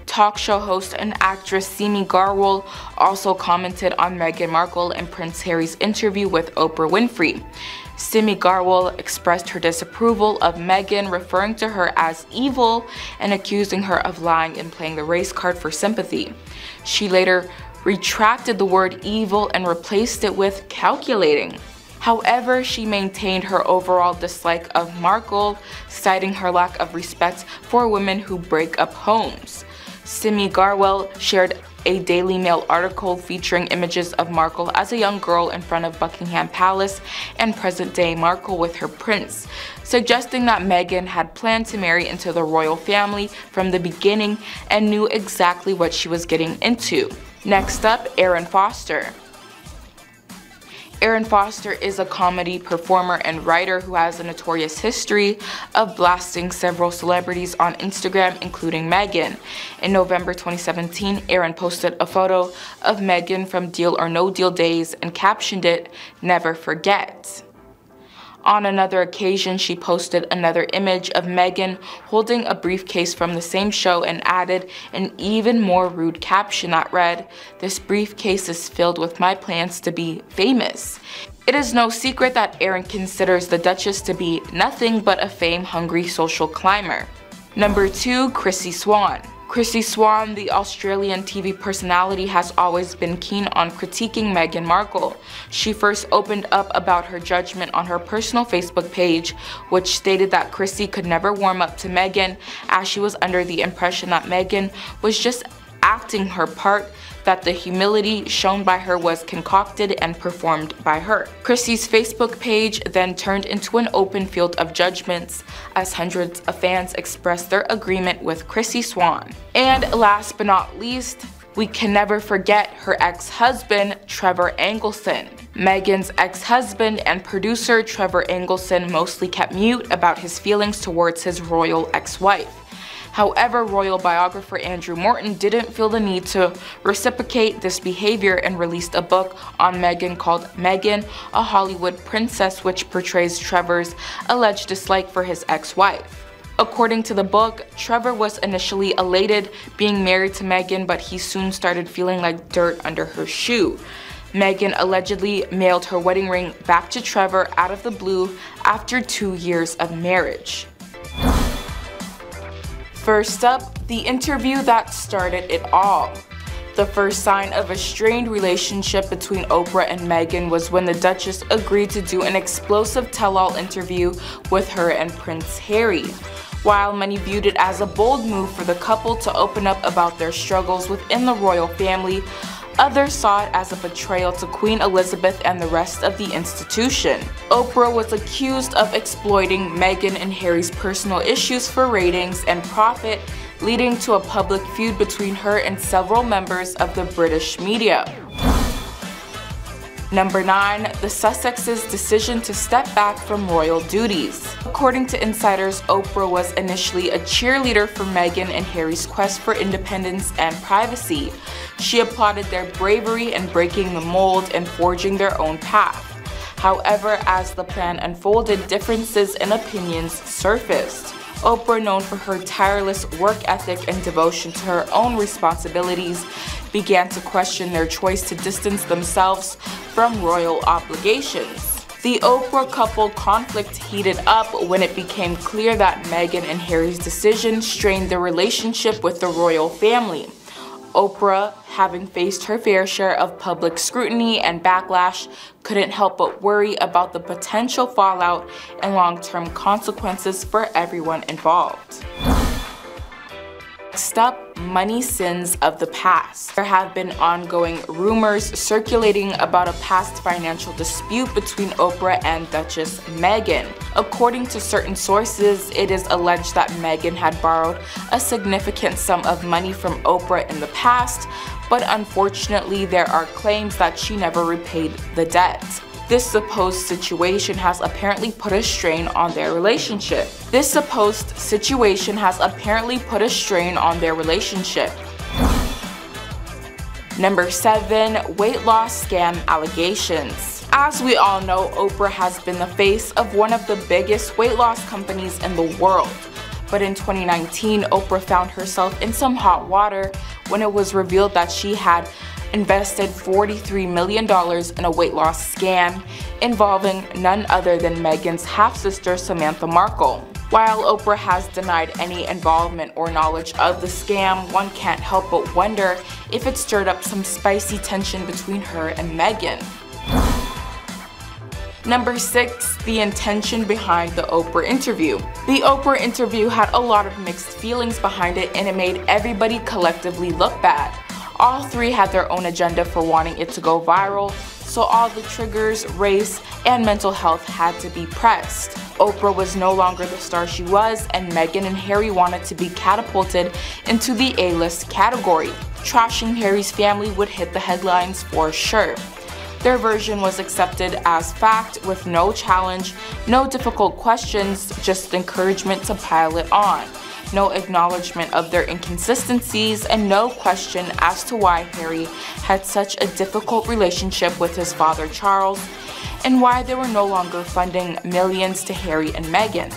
Talk show host and actress Simi Garwal also commented on Meghan Markle and Prince Harry's interview with Oprah Winfrey. Simi Garwal expressed her disapproval of Meghan, referring to her as evil and accusing her of lying and playing the race card for sympathy. She later retracted the word evil and replaced it with calculating. However, she maintained her overall dislike of Markle, citing her lack of respect for women who break up homes. Simi Garwal shared a Daily Mail article featuring images of Markle as a young girl in front of Buckingham Palace and present-day Markle with her prince, suggesting that Meghan had planned to marry into the royal family from the beginning and knew exactly what she was getting into. Next up, Erin Foster. Erin Foster is a comedy performer and writer who has a notorious history of blasting several celebrities on Instagram, including Meghan. In November 2017, Erin posted a photo of Meghan from Deal or No Deal days and captioned it, "Never forget." On another occasion, she posted another image of Meghan holding a briefcase from the same show and added an even more rude caption that read, "This briefcase is filled with my plans to be famous." It is no secret that Erin considers the Duchess to be nothing but a fame-hungry social climber. Number 2. Chrissy Swan. Chrissy Swan, the Australian TV personality, has always been keen on critiquing Meghan Markle. She first opened up about her judgment on her personal Facebook page, which stated that Chrissy could never warm up to Meghan, as she was under the impression that Meghan was just acting her part, that the humility shown by her was concocted and performed by her. Chrissy's Facebook page then turned into an open field of judgments as hundreds of fans expressed their agreement with Chrissy Swan. And last but not least, we can never forget her ex-husband, Trevor Engelson. Meghan's ex-husband and producer Trevor Engelson mostly kept mute about his feelings towards his royal ex-wife. However, royal biographer Andrew Morton didn't feel the need to reciprocate this behavior and released a book on Meghan called Meghan, a Hollywood Princess, which portrays Trevor's alleged dislike for his ex-wife. According to the book, Trevor was initially elated being married to Meghan, but he soon started feeling like dirt under her shoe. Meghan allegedly mailed her wedding ring back to Trevor out of the blue after 2 years of marriage. First up, the interview that started it all. The first sign of a strained relationship between Oprah and Meghan was when the Duchess agreed to do an explosive tell-all interview with her and Prince Harry. While many viewed it as a bold move for the couple to open up about their struggles within the royal family, others saw it as a betrayal to Queen Elizabeth and the rest of the institution. Oprah was accused of exploiting Meghan and Harry's personal issues for ratings and profit, leading to a public feud between her and several members of the British media. Number 9. The Sussexes' decision to step back from royal duties. According to insiders, Oprah was initially a cheerleader for Meghan and Harry's quest for independence and privacy. She applauded their bravery in breaking the mold and forging their own path. However, as the plan unfolded, differences in opinions surfaced. Oprah, known for her tireless work ethic and devotion to her own responsibilities, began to question their choice to distance themselves from royal obligations. The Oprah couple conflict heated up when it became clear that Meghan and Harry's decision strained their relationship with the royal family. Oprah, having faced her fair share of public scrutiny and backlash, couldn't help but worry about the potential fallout and long-term consequences for everyone involved. Next up, money sins of the past. There have been ongoing rumors circulating about a past financial dispute between Oprah and Duchess Meghan. According to certain sources, it is alleged that Meghan had borrowed a significant sum of money from Oprah in the past, but unfortunately there are claims that she never repaid the debt. This supposed situation has apparently put a strain on their relationship. Number 7. Weight loss scam allegations. As we all know, Oprah has been the face of one of the biggest weight loss companies in the world. But in 2019, Oprah found herself in some hot water when it was revealed that she had invested $43 million in a weight loss scam involving none other than Meghan's half-sister Samantha Markle. While Oprah has denied any involvement or knowledge of the scam, one can't help but wonder if it stirred up some spicy tension between her and Meghan. Number 6. The intention behind the Oprah interview. The Oprah interview had a lot of mixed feelings behind it, and it made everybody collectively look bad. All three had their own agenda for wanting it to go viral, so all the triggers, race, and mental health had to be pressed. Oprah was no longer the star she was, and Meghan and Harry wanted to be catapulted into the A-list category. Trashing Harry's family would hit the headlines for sure. Their version was accepted as fact with no challenge, no difficult questions, just encouragement to pile it on. No acknowledgement of their inconsistencies, and no question as to why Harry had such a difficult relationship with his father Charles, and why they were no longer funding millions to Harry and Meghan.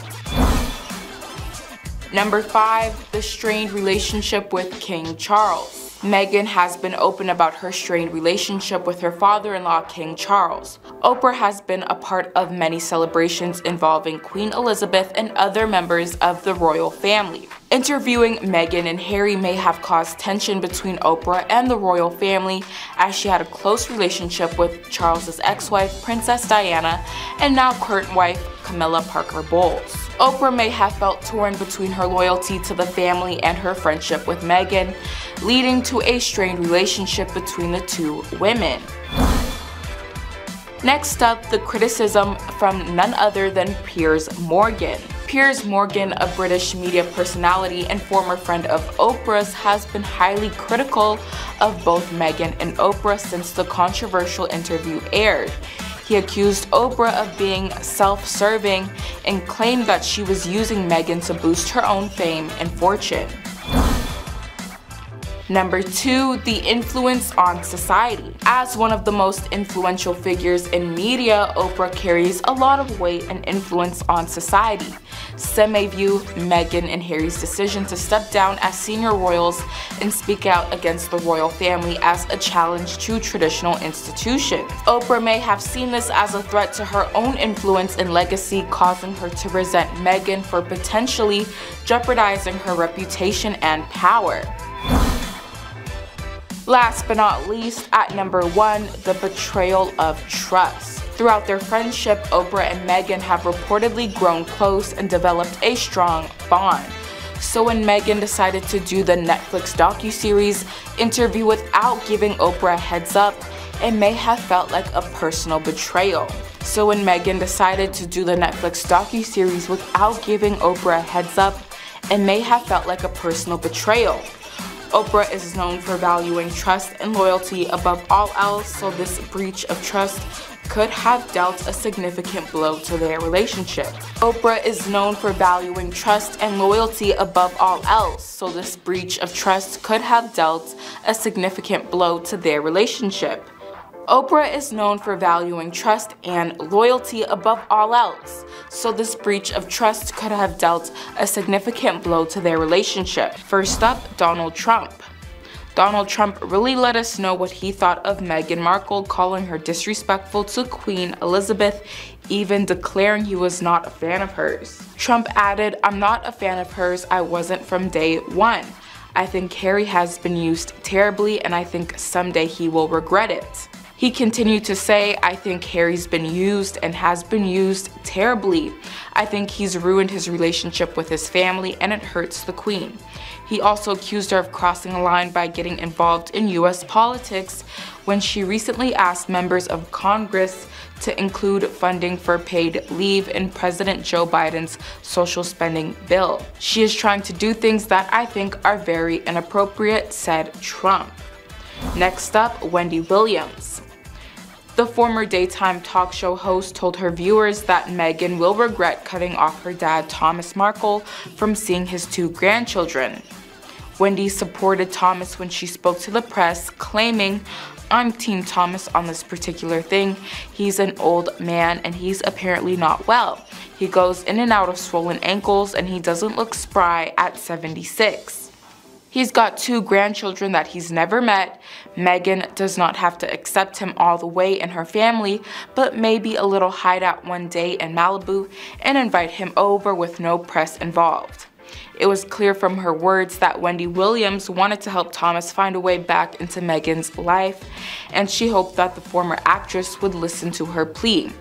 Number 5. The strained relationship with King Charles. Meghan has been open about her strained relationship with her father-in-law, King Charles. Oprah has been a part of many celebrations involving Queen Elizabeth and other members of the royal family. Interviewing Meghan and Harry may have caused tension between Oprah and the royal family, as she had a close relationship with Charles's ex-wife, Princess Diana, and now current wife, Camilla Parker Bowles. Oprah may have felt torn between her loyalty to the family and her friendship with Meghan, leading to a strained relationship between the two women. Next up, the criticism from none other than Piers Morgan. Piers Morgan, a British media personality and former friend of Oprah's, has been highly critical of both Meghan and Oprah since the controversial interview aired. He accused Oprah of being self-serving and claimed that she was using Meghan to boost her own fame and fortune. Number 2, the influence on society. As one of the most influential figures in media, Oprah carries a lot of weight and influence on society. Some may view Meghan and Harry's decision to step down as senior royals and speak out against the royal family as a challenge to traditional institutions. Oprah may have seen this as a threat to her own influence and legacy, causing her to resent Meghan for potentially jeopardizing her reputation and power. Last but not least, at number 1, the betrayal of trust. Throughout their friendship, Oprah and Meghan have reportedly grown close and developed a strong bond. So when Meghan decided to do the Netflix docuseries interview without giving Oprah a heads up, it may have felt like a personal betrayal. Oprah is known for valuing trust and loyalty above all else, so this breach of trust could have dealt a significant blow to their relationship. Oprah is known for valuing trust and loyalty above all else, so this breach of trust could have dealt a significant blow to their relationship. First up, Donald Trump. Donald Trump really let us know what he thought of Meghan Markle, calling her disrespectful to Queen Elizabeth, even declaring he was not a fan of hers. Trump added, "I'm not a fan of hers, I wasn't from day one. I think Harry has been used terribly and I think someday he will regret it." He continued to say, "I think Harry's been used and has been used terribly. I think he's ruined his relationship with his family and it hurts the Queen." He also accused her of crossing a line by getting involved in US politics when she recently asked members of Congress to include funding for paid leave in President Joe Biden's social spending bill. "She is trying to do things that I think are very inappropriate," said Trump. Next up, Wendy Williams. The former daytime talk show host told her viewers that Meghan will regret cutting off her dad, Thomas Markle, from seeing his 2 grandchildren. Wendy supported Thomas when she spoke to the press, claiming, "I'm Team Thomas on this particular thing. He's an old man and he's apparently not well. He goes in and out of swollen ankles and he doesn't look spry at 76. He's got 2 grandchildren that he's never met. Meghan does not have to accept him all the way in her family, but maybe a little hideout one day in Malibu and invite him over with no press involved." It was clear from her words that Wendy Williams wanted to help Thomas find a way back into Meghan's life, and she hoped that the former actress would listen to her plea.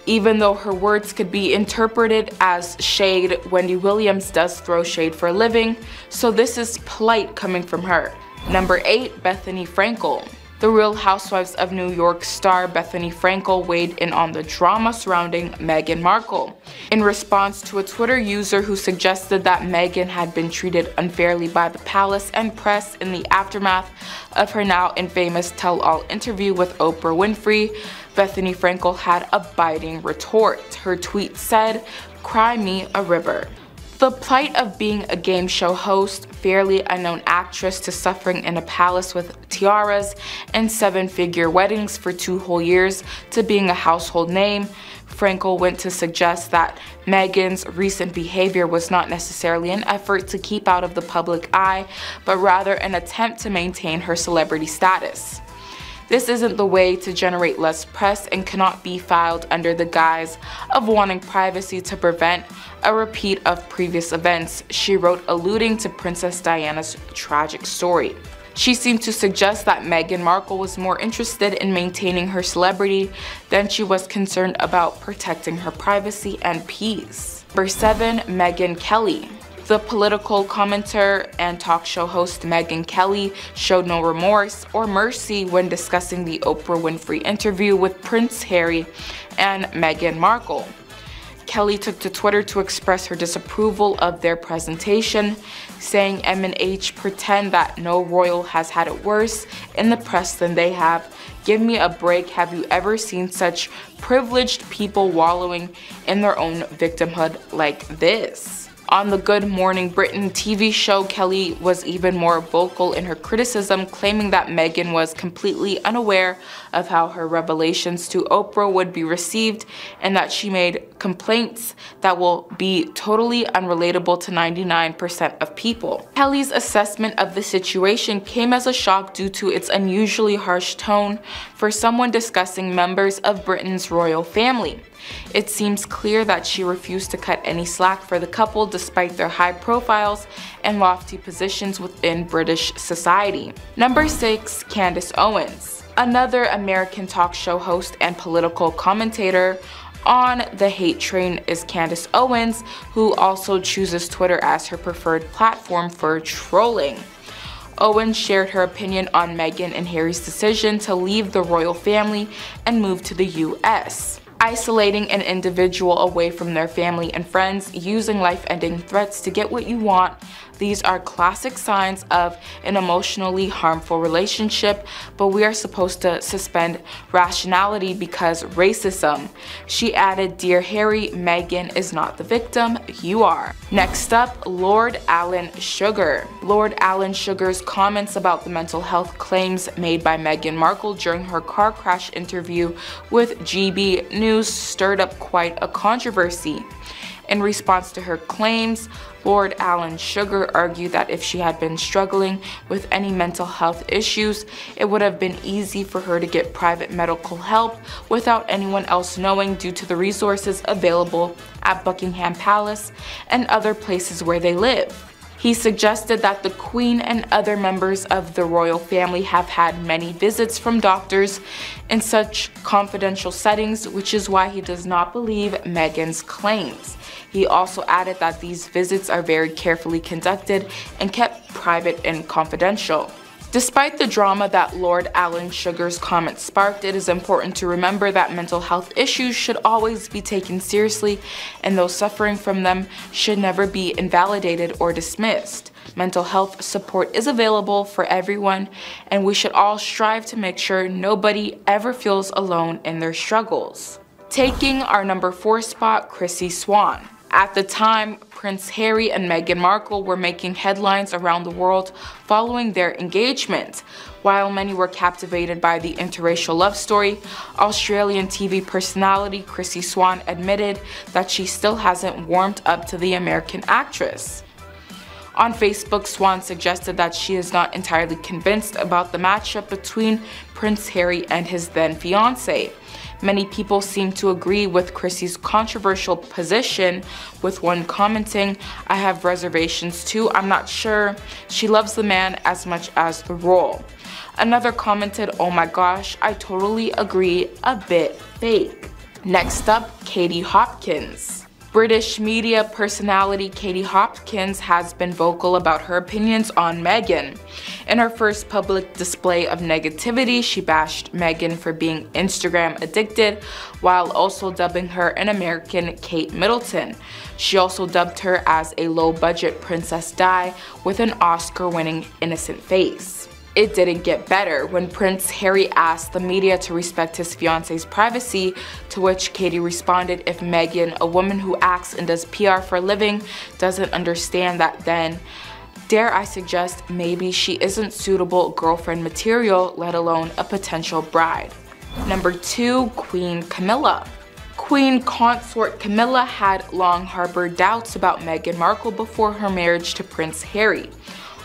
Even though her words could be interpreted as shade, Wendy Williams does throw shade for a living, so this is polite coming from her. Number 8, Bethenny Frankel. The Real Housewives of New York star Bethenny Frankel weighed in on the drama surrounding Meghan Markle. In response to a Twitter user who suggested that Meghan had been treated unfairly by the palace and press in the aftermath of her now infamous tell-all interview with Oprah Winfrey, Bethenny Frankel had a biting retort. Her tweet said, "Cry me a river." The plight of being a game show host, fairly unknown actress, to suffering in a palace with tiaras and 7-figure weddings for 2 whole years, to being a household name, Frankel went to suggest that Meghan's recent behavior was not necessarily an effort to keep out of the public eye, but rather an attempt to maintain her celebrity status. This isn't the way to generate less press and cannot be filed under the guise of wanting privacy to prevent a repeat of previous events, she wrote, alluding to Princess Diana's tragic story. She seemed to suggest that Meghan Markle was more interested in maintaining her celebrity than she was concerned about protecting her privacy and peace. Number 7, Megyn Kelly. The political commentator and talk show host Megyn Kelly showed no remorse or mercy when discussing the Oprah Winfrey interview with Prince Harry and Meghan Markle. Kelly took to Twitter to express her disapproval of their presentation, saying M&H pretend that no royal has had it worse in the press than they have. Give me a break. Have you ever seen such privileged people wallowing in their own victimhood like this? On the Good Morning Britain TV show, Kelly was even more vocal in her criticism, claiming that Meghan was completely unaware of how her revelations to Oprah would be received and that she made complaints that will be totally unrelatable to 99% of people. Kelly's assessment of the situation came as a shock due to its unusually harsh tone for someone discussing members of Britain's royal family. It seems clear that she refused to cut any slack for the couple despite their high profiles and lofty positions within British society. Number 6. Candace Owens. Another American talk show host and political commentator on the hate train is Candace Owens, who also chooses Twitter as her preferred platform for trolling. Owens shared her opinion on Meghan and Harry's decision to leave the royal family and move to the US. Isolating an individual away from their family and friends, using life-ending threats to get what you want, these are classic signs of an emotionally harmful relationship, but we are supposed to suspend rationality because racism. She added, "Dear Harry, Meghan is not the victim, you are." Next up, Lord Alan Sugar. Lord Alan Sugar's comments about the mental health claims made by Meghan Markle during her car crash interview with GB News stirred up quite a controversy. In response to her claims, Lord Alan Sugar argued that if she had been struggling with any mental health issues, it would have been easy for her to get private medical help without anyone else knowing due to the resources available at Buckingham Palace and other places where they live. He suggested that the Queen and other members of the royal family have had many visits from doctors in such confidential settings, which is why he does not believe Meghan's claims. He also added that these visits are very carefully conducted and kept private and confidential. Despite the drama that Lord Alan Sugar's comments sparked, it is important to remember that mental health issues should always be taken seriously, and those suffering from them should never be invalidated or dismissed. Mental health support is available for everyone, and we should all strive to make sure nobody ever feels alone in their struggles. Taking our number 4 spot, Chrissy Swan. At the time, Prince Harry and Meghan Markle were making headlines around the world following their engagement. While many were captivated by the interracial love story, Australian TV personality Chrissy Swan admitted that she still hasn't warmed up to the American actress. On Facebook, Swan suggested that she is not entirely convinced about the matchup between Prince Harry and his then-fiancée. Many people seem to agree with Chrissy's controversial position, with one commenting, "I have reservations too, I'm not sure she loves the man as much as the role." Another commented, "Oh my gosh, I totally agree, a bit fake." Next up, Katie Hopkins. British media personality Katie Hopkins has been vocal about her opinions on Meghan. In her first public display of negativity, she bashed Meghan for being Instagram addicted, while also dubbing her an American Kate Middleton. She also dubbed her as a low-budget Princess Di with an Oscar-winning innocent face. It didn't get better when Prince Harry asked the media to respect his fiance's privacy, to which Katie responded, "If Meghan, a woman who acts and does PR for a living, doesn't understand that, then dare I suggest maybe she isn't suitable girlfriend material, let alone a potential bride." Number 2, Queen Camilla. Queen consort Camilla had long harbored doubts about Meghan Markle before her marriage to Prince Harry.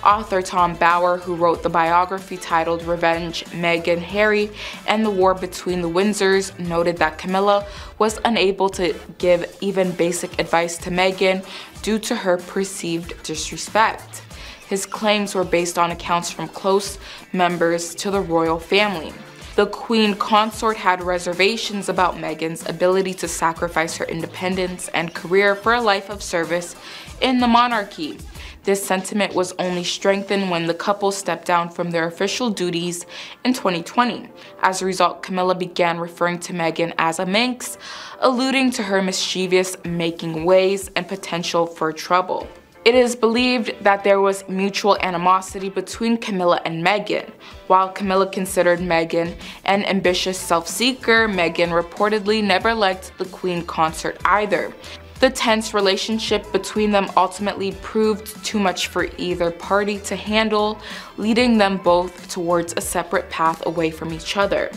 Author Tom Bower, who wrote the biography titled Revenge, Meghan, Harry, and the War Between the Windsors, noted that Camilla was unable to give even basic advice to Meghan due to her perceived disrespect. His claims were based on accounts from close members to the royal family. The Queen consort had reservations about Meghan's ability to sacrifice her independence and career for a life of service in the monarchy. This sentiment was only strengthened when the couple stepped down from their official duties in 2020. As a result, Camilla began referring to Meghan as a minx, alluding to her mischievous making ways and potential for trouble. It is believed that there was mutual animosity between Camilla and Meghan. While Camilla considered Meghan an ambitious self-seeker, Meghan reportedly never liked the Queen consort either. The tense relationship between them ultimately proved too much for either party to handle, leading them both towards a separate path away from each other.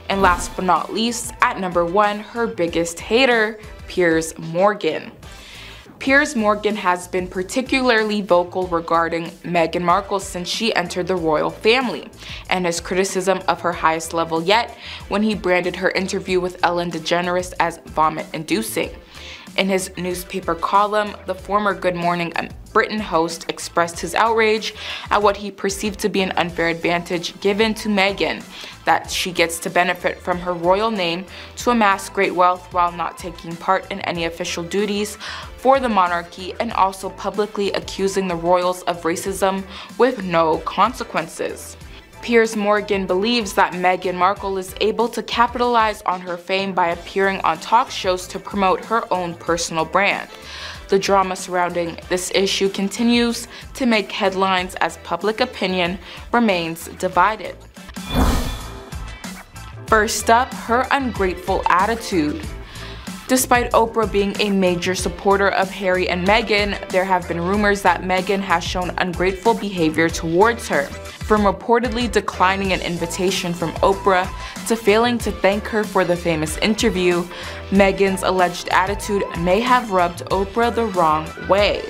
And last but not least, at number 1, her biggest hater, Piers Morgan. Piers Morgan has been particularly vocal regarding Meghan Markle since she entered the royal family, and his criticism of her highest level yet when he branded her interview with Ellen DeGeneres as vomit-inducing. In his newspaper column, the former Good Morning Britain host expressed his outrage at what he perceived to be an unfair advantage given to Meghan, that she gets to benefit from her royal name to amass great wealth while not taking part in any official duties for the monarchy, and also publicly accusing the royals of racism with no consequences. Piers Morgan believes that Meghan Markle is able to capitalize on her fame by appearing on talk shows to promote her own personal brand. The drama surrounding this issue continues to make headlines as public opinion remains divided. First up, her ungrateful attitude. Despite Oprah being a major supporter of Harry and Meghan, there have been rumors that Meghan has shown ungrateful behavior towards her, from reportedly declining an invitation from Oprah to failing to thank her for the famous interview. Meghan's alleged attitude may have rubbed Oprah the wrong way.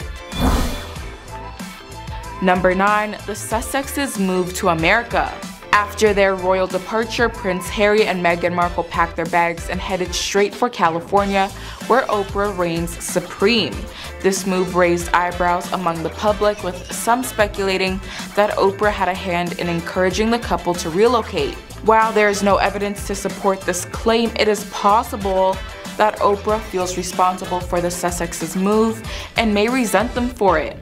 Number 9, the Sussexes move to America. After their royal departure, Prince Harry and Meghan Markle packed their bags and headed straight for California, where Oprah reigns supreme. This move raised eyebrows among the public, with some speculating that Oprah had a hand in encouraging the couple to relocate. While there is no evidence to support this claim, it is possible that Oprah feels responsible for the Sussexes' move and may resent them for it.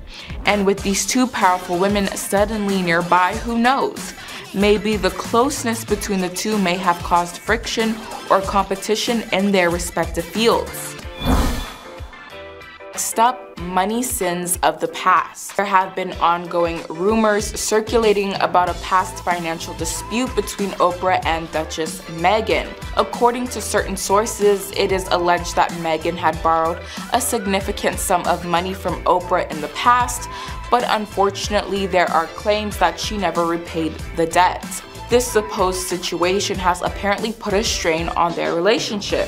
And with these two powerful women suddenly nearby, who knows? Maybe the closeness between the two may have caused friction or competition in their respective fields. Next up, money sins of the past. There have been ongoing rumors circulating about a past financial dispute between Oprah and Duchess Meghan. According to certain sources, it is alleged that Meghan had borrowed a significant sum of money from Oprah in the past, but unfortunately there are claims that she never repaid the debt. This supposed situation has apparently put a strain on their relationship.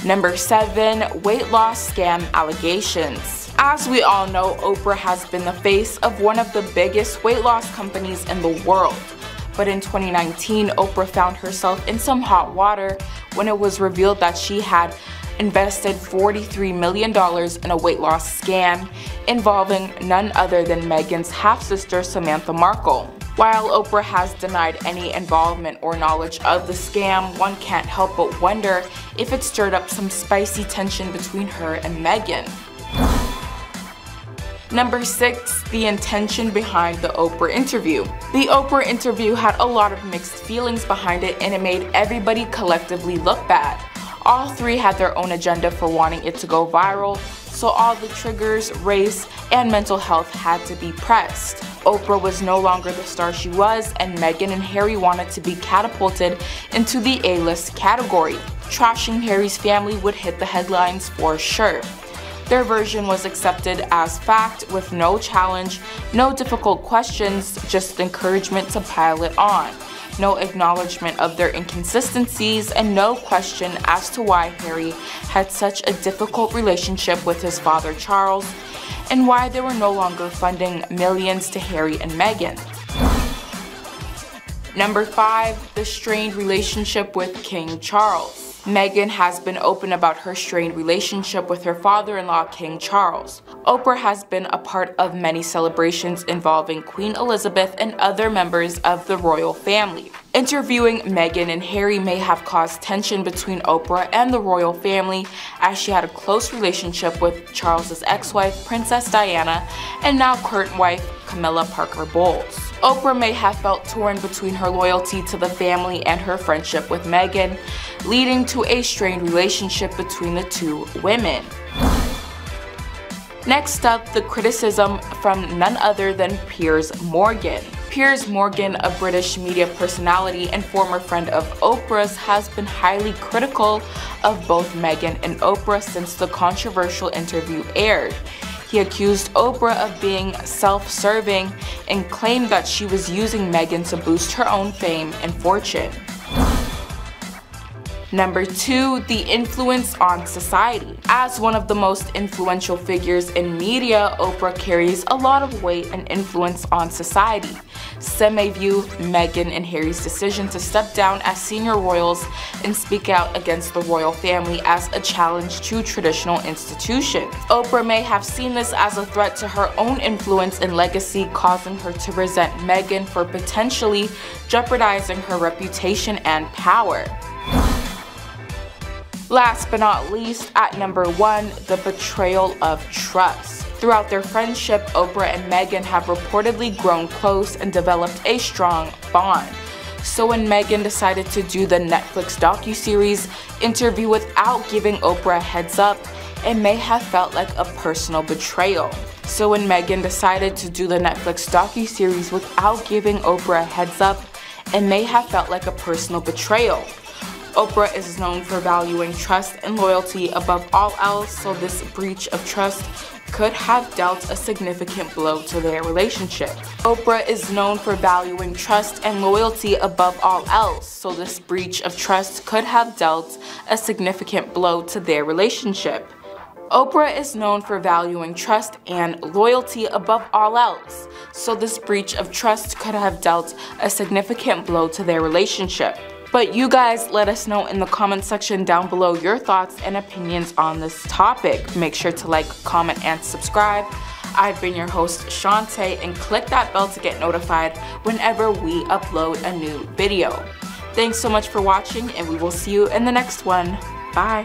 Number 7, weight loss scam allegations. As we all know, Oprah has been the face of one of the biggest weight loss companies in the world. But in 2019, Oprah found herself in some hot water when it was revealed that she had invested $43 million in a weight loss scam involving none other than Meghan's half-sister Samantha Markle. While Oprah has denied any involvement or knowledge of the scam, one can't help but wonder if it stirred up some spicy tension between her and Meghan. Number 6, the intention behind the Oprah interview. The Oprah interview had a lot of mixed feelings behind it, and it made everybody collectively look bad. All three had their own agenda for wanting it to go viral, so all the triggers, race, and mental health had to be pressed. Oprah was no longer the star she was, and Meghan and Harry wanted to be catapulted into the A-list category. Trashing Harry's family would hit the headlines for sure. Their version was accepted as fact with no challenge, no difficult questions, just encouragement to pile it on. No acknowledgement of their inconsistencies, and no question as to why Harry had such a difficult relationship with his father Charles, and why they were no longer funding millions to Harry and Meghan. Number 5, the strained relationship with King Charles. Meghan has been open about her strained relationship with her father-in-law, King Charles. Oprah has been a part of many celebrations involving Queen Elizabeth and other members of the royal family. Interviewing Meghan and Harry may have caused tension between Oprah and the royal family, as she had a close relationship with Charles's ex-wife, Princess Diana, and now current wife, Camilla Parker Bowles. Oprah may have felt torn between her loyalty to the family and her friendship with Meghan, leading to a strained relationship between the two women. Next up, the criticism from none other than Piers Morgan. Piers Morgan, a British media personality and former friend of Oprah's, has been highly critical of both Meghan and Oprah since the controversial interview aired. He accused Oprah of being self-serving and claimed that she was using Meghan to boost her own fame and fortune. Number 2, the influence on society. As one of the most influential figures in media, Oprah carries a lot of weight and influence on society. Some may view Meghan and Harry's decision to step down as senior royals and speak out against the royal family as a challenge to traditional institutions. Oprah may have seen this as a threat to her own influence and legacy, causing her to resent Meghan for potentially jeopardizing her reputation and power. Last but not least, at number 1, the betrayal of trust. Throughout their friendship, Oprah and Meghan have reportedly grown close and developed a strong bond. So when Meghan decided to do the Netflix docuseries interview without giving Oprah a heads up, it may have felt like a personal betrayal. Oprah is known for valuing trust and loyalty above all else, so this breach of trust could have dealt a significant blow to their relationship. Oprah is known for valuing trust and loyalty above all else, so this breach of trust could have dealt a significant blow to their relationship. Oprah is known for valuing trust and loyalty above all else, so this breach of trust could have dealt a significant blow to their relationship. But you guys let us know in the comment section down below your thoughts and opinions on this topic. Make sure to like, comment, and subscribe. I've been your host, Shantae, and click that bell to get notified whenever we upload a new video. Thanks so much for watching, and we will see you in the next one. Bye.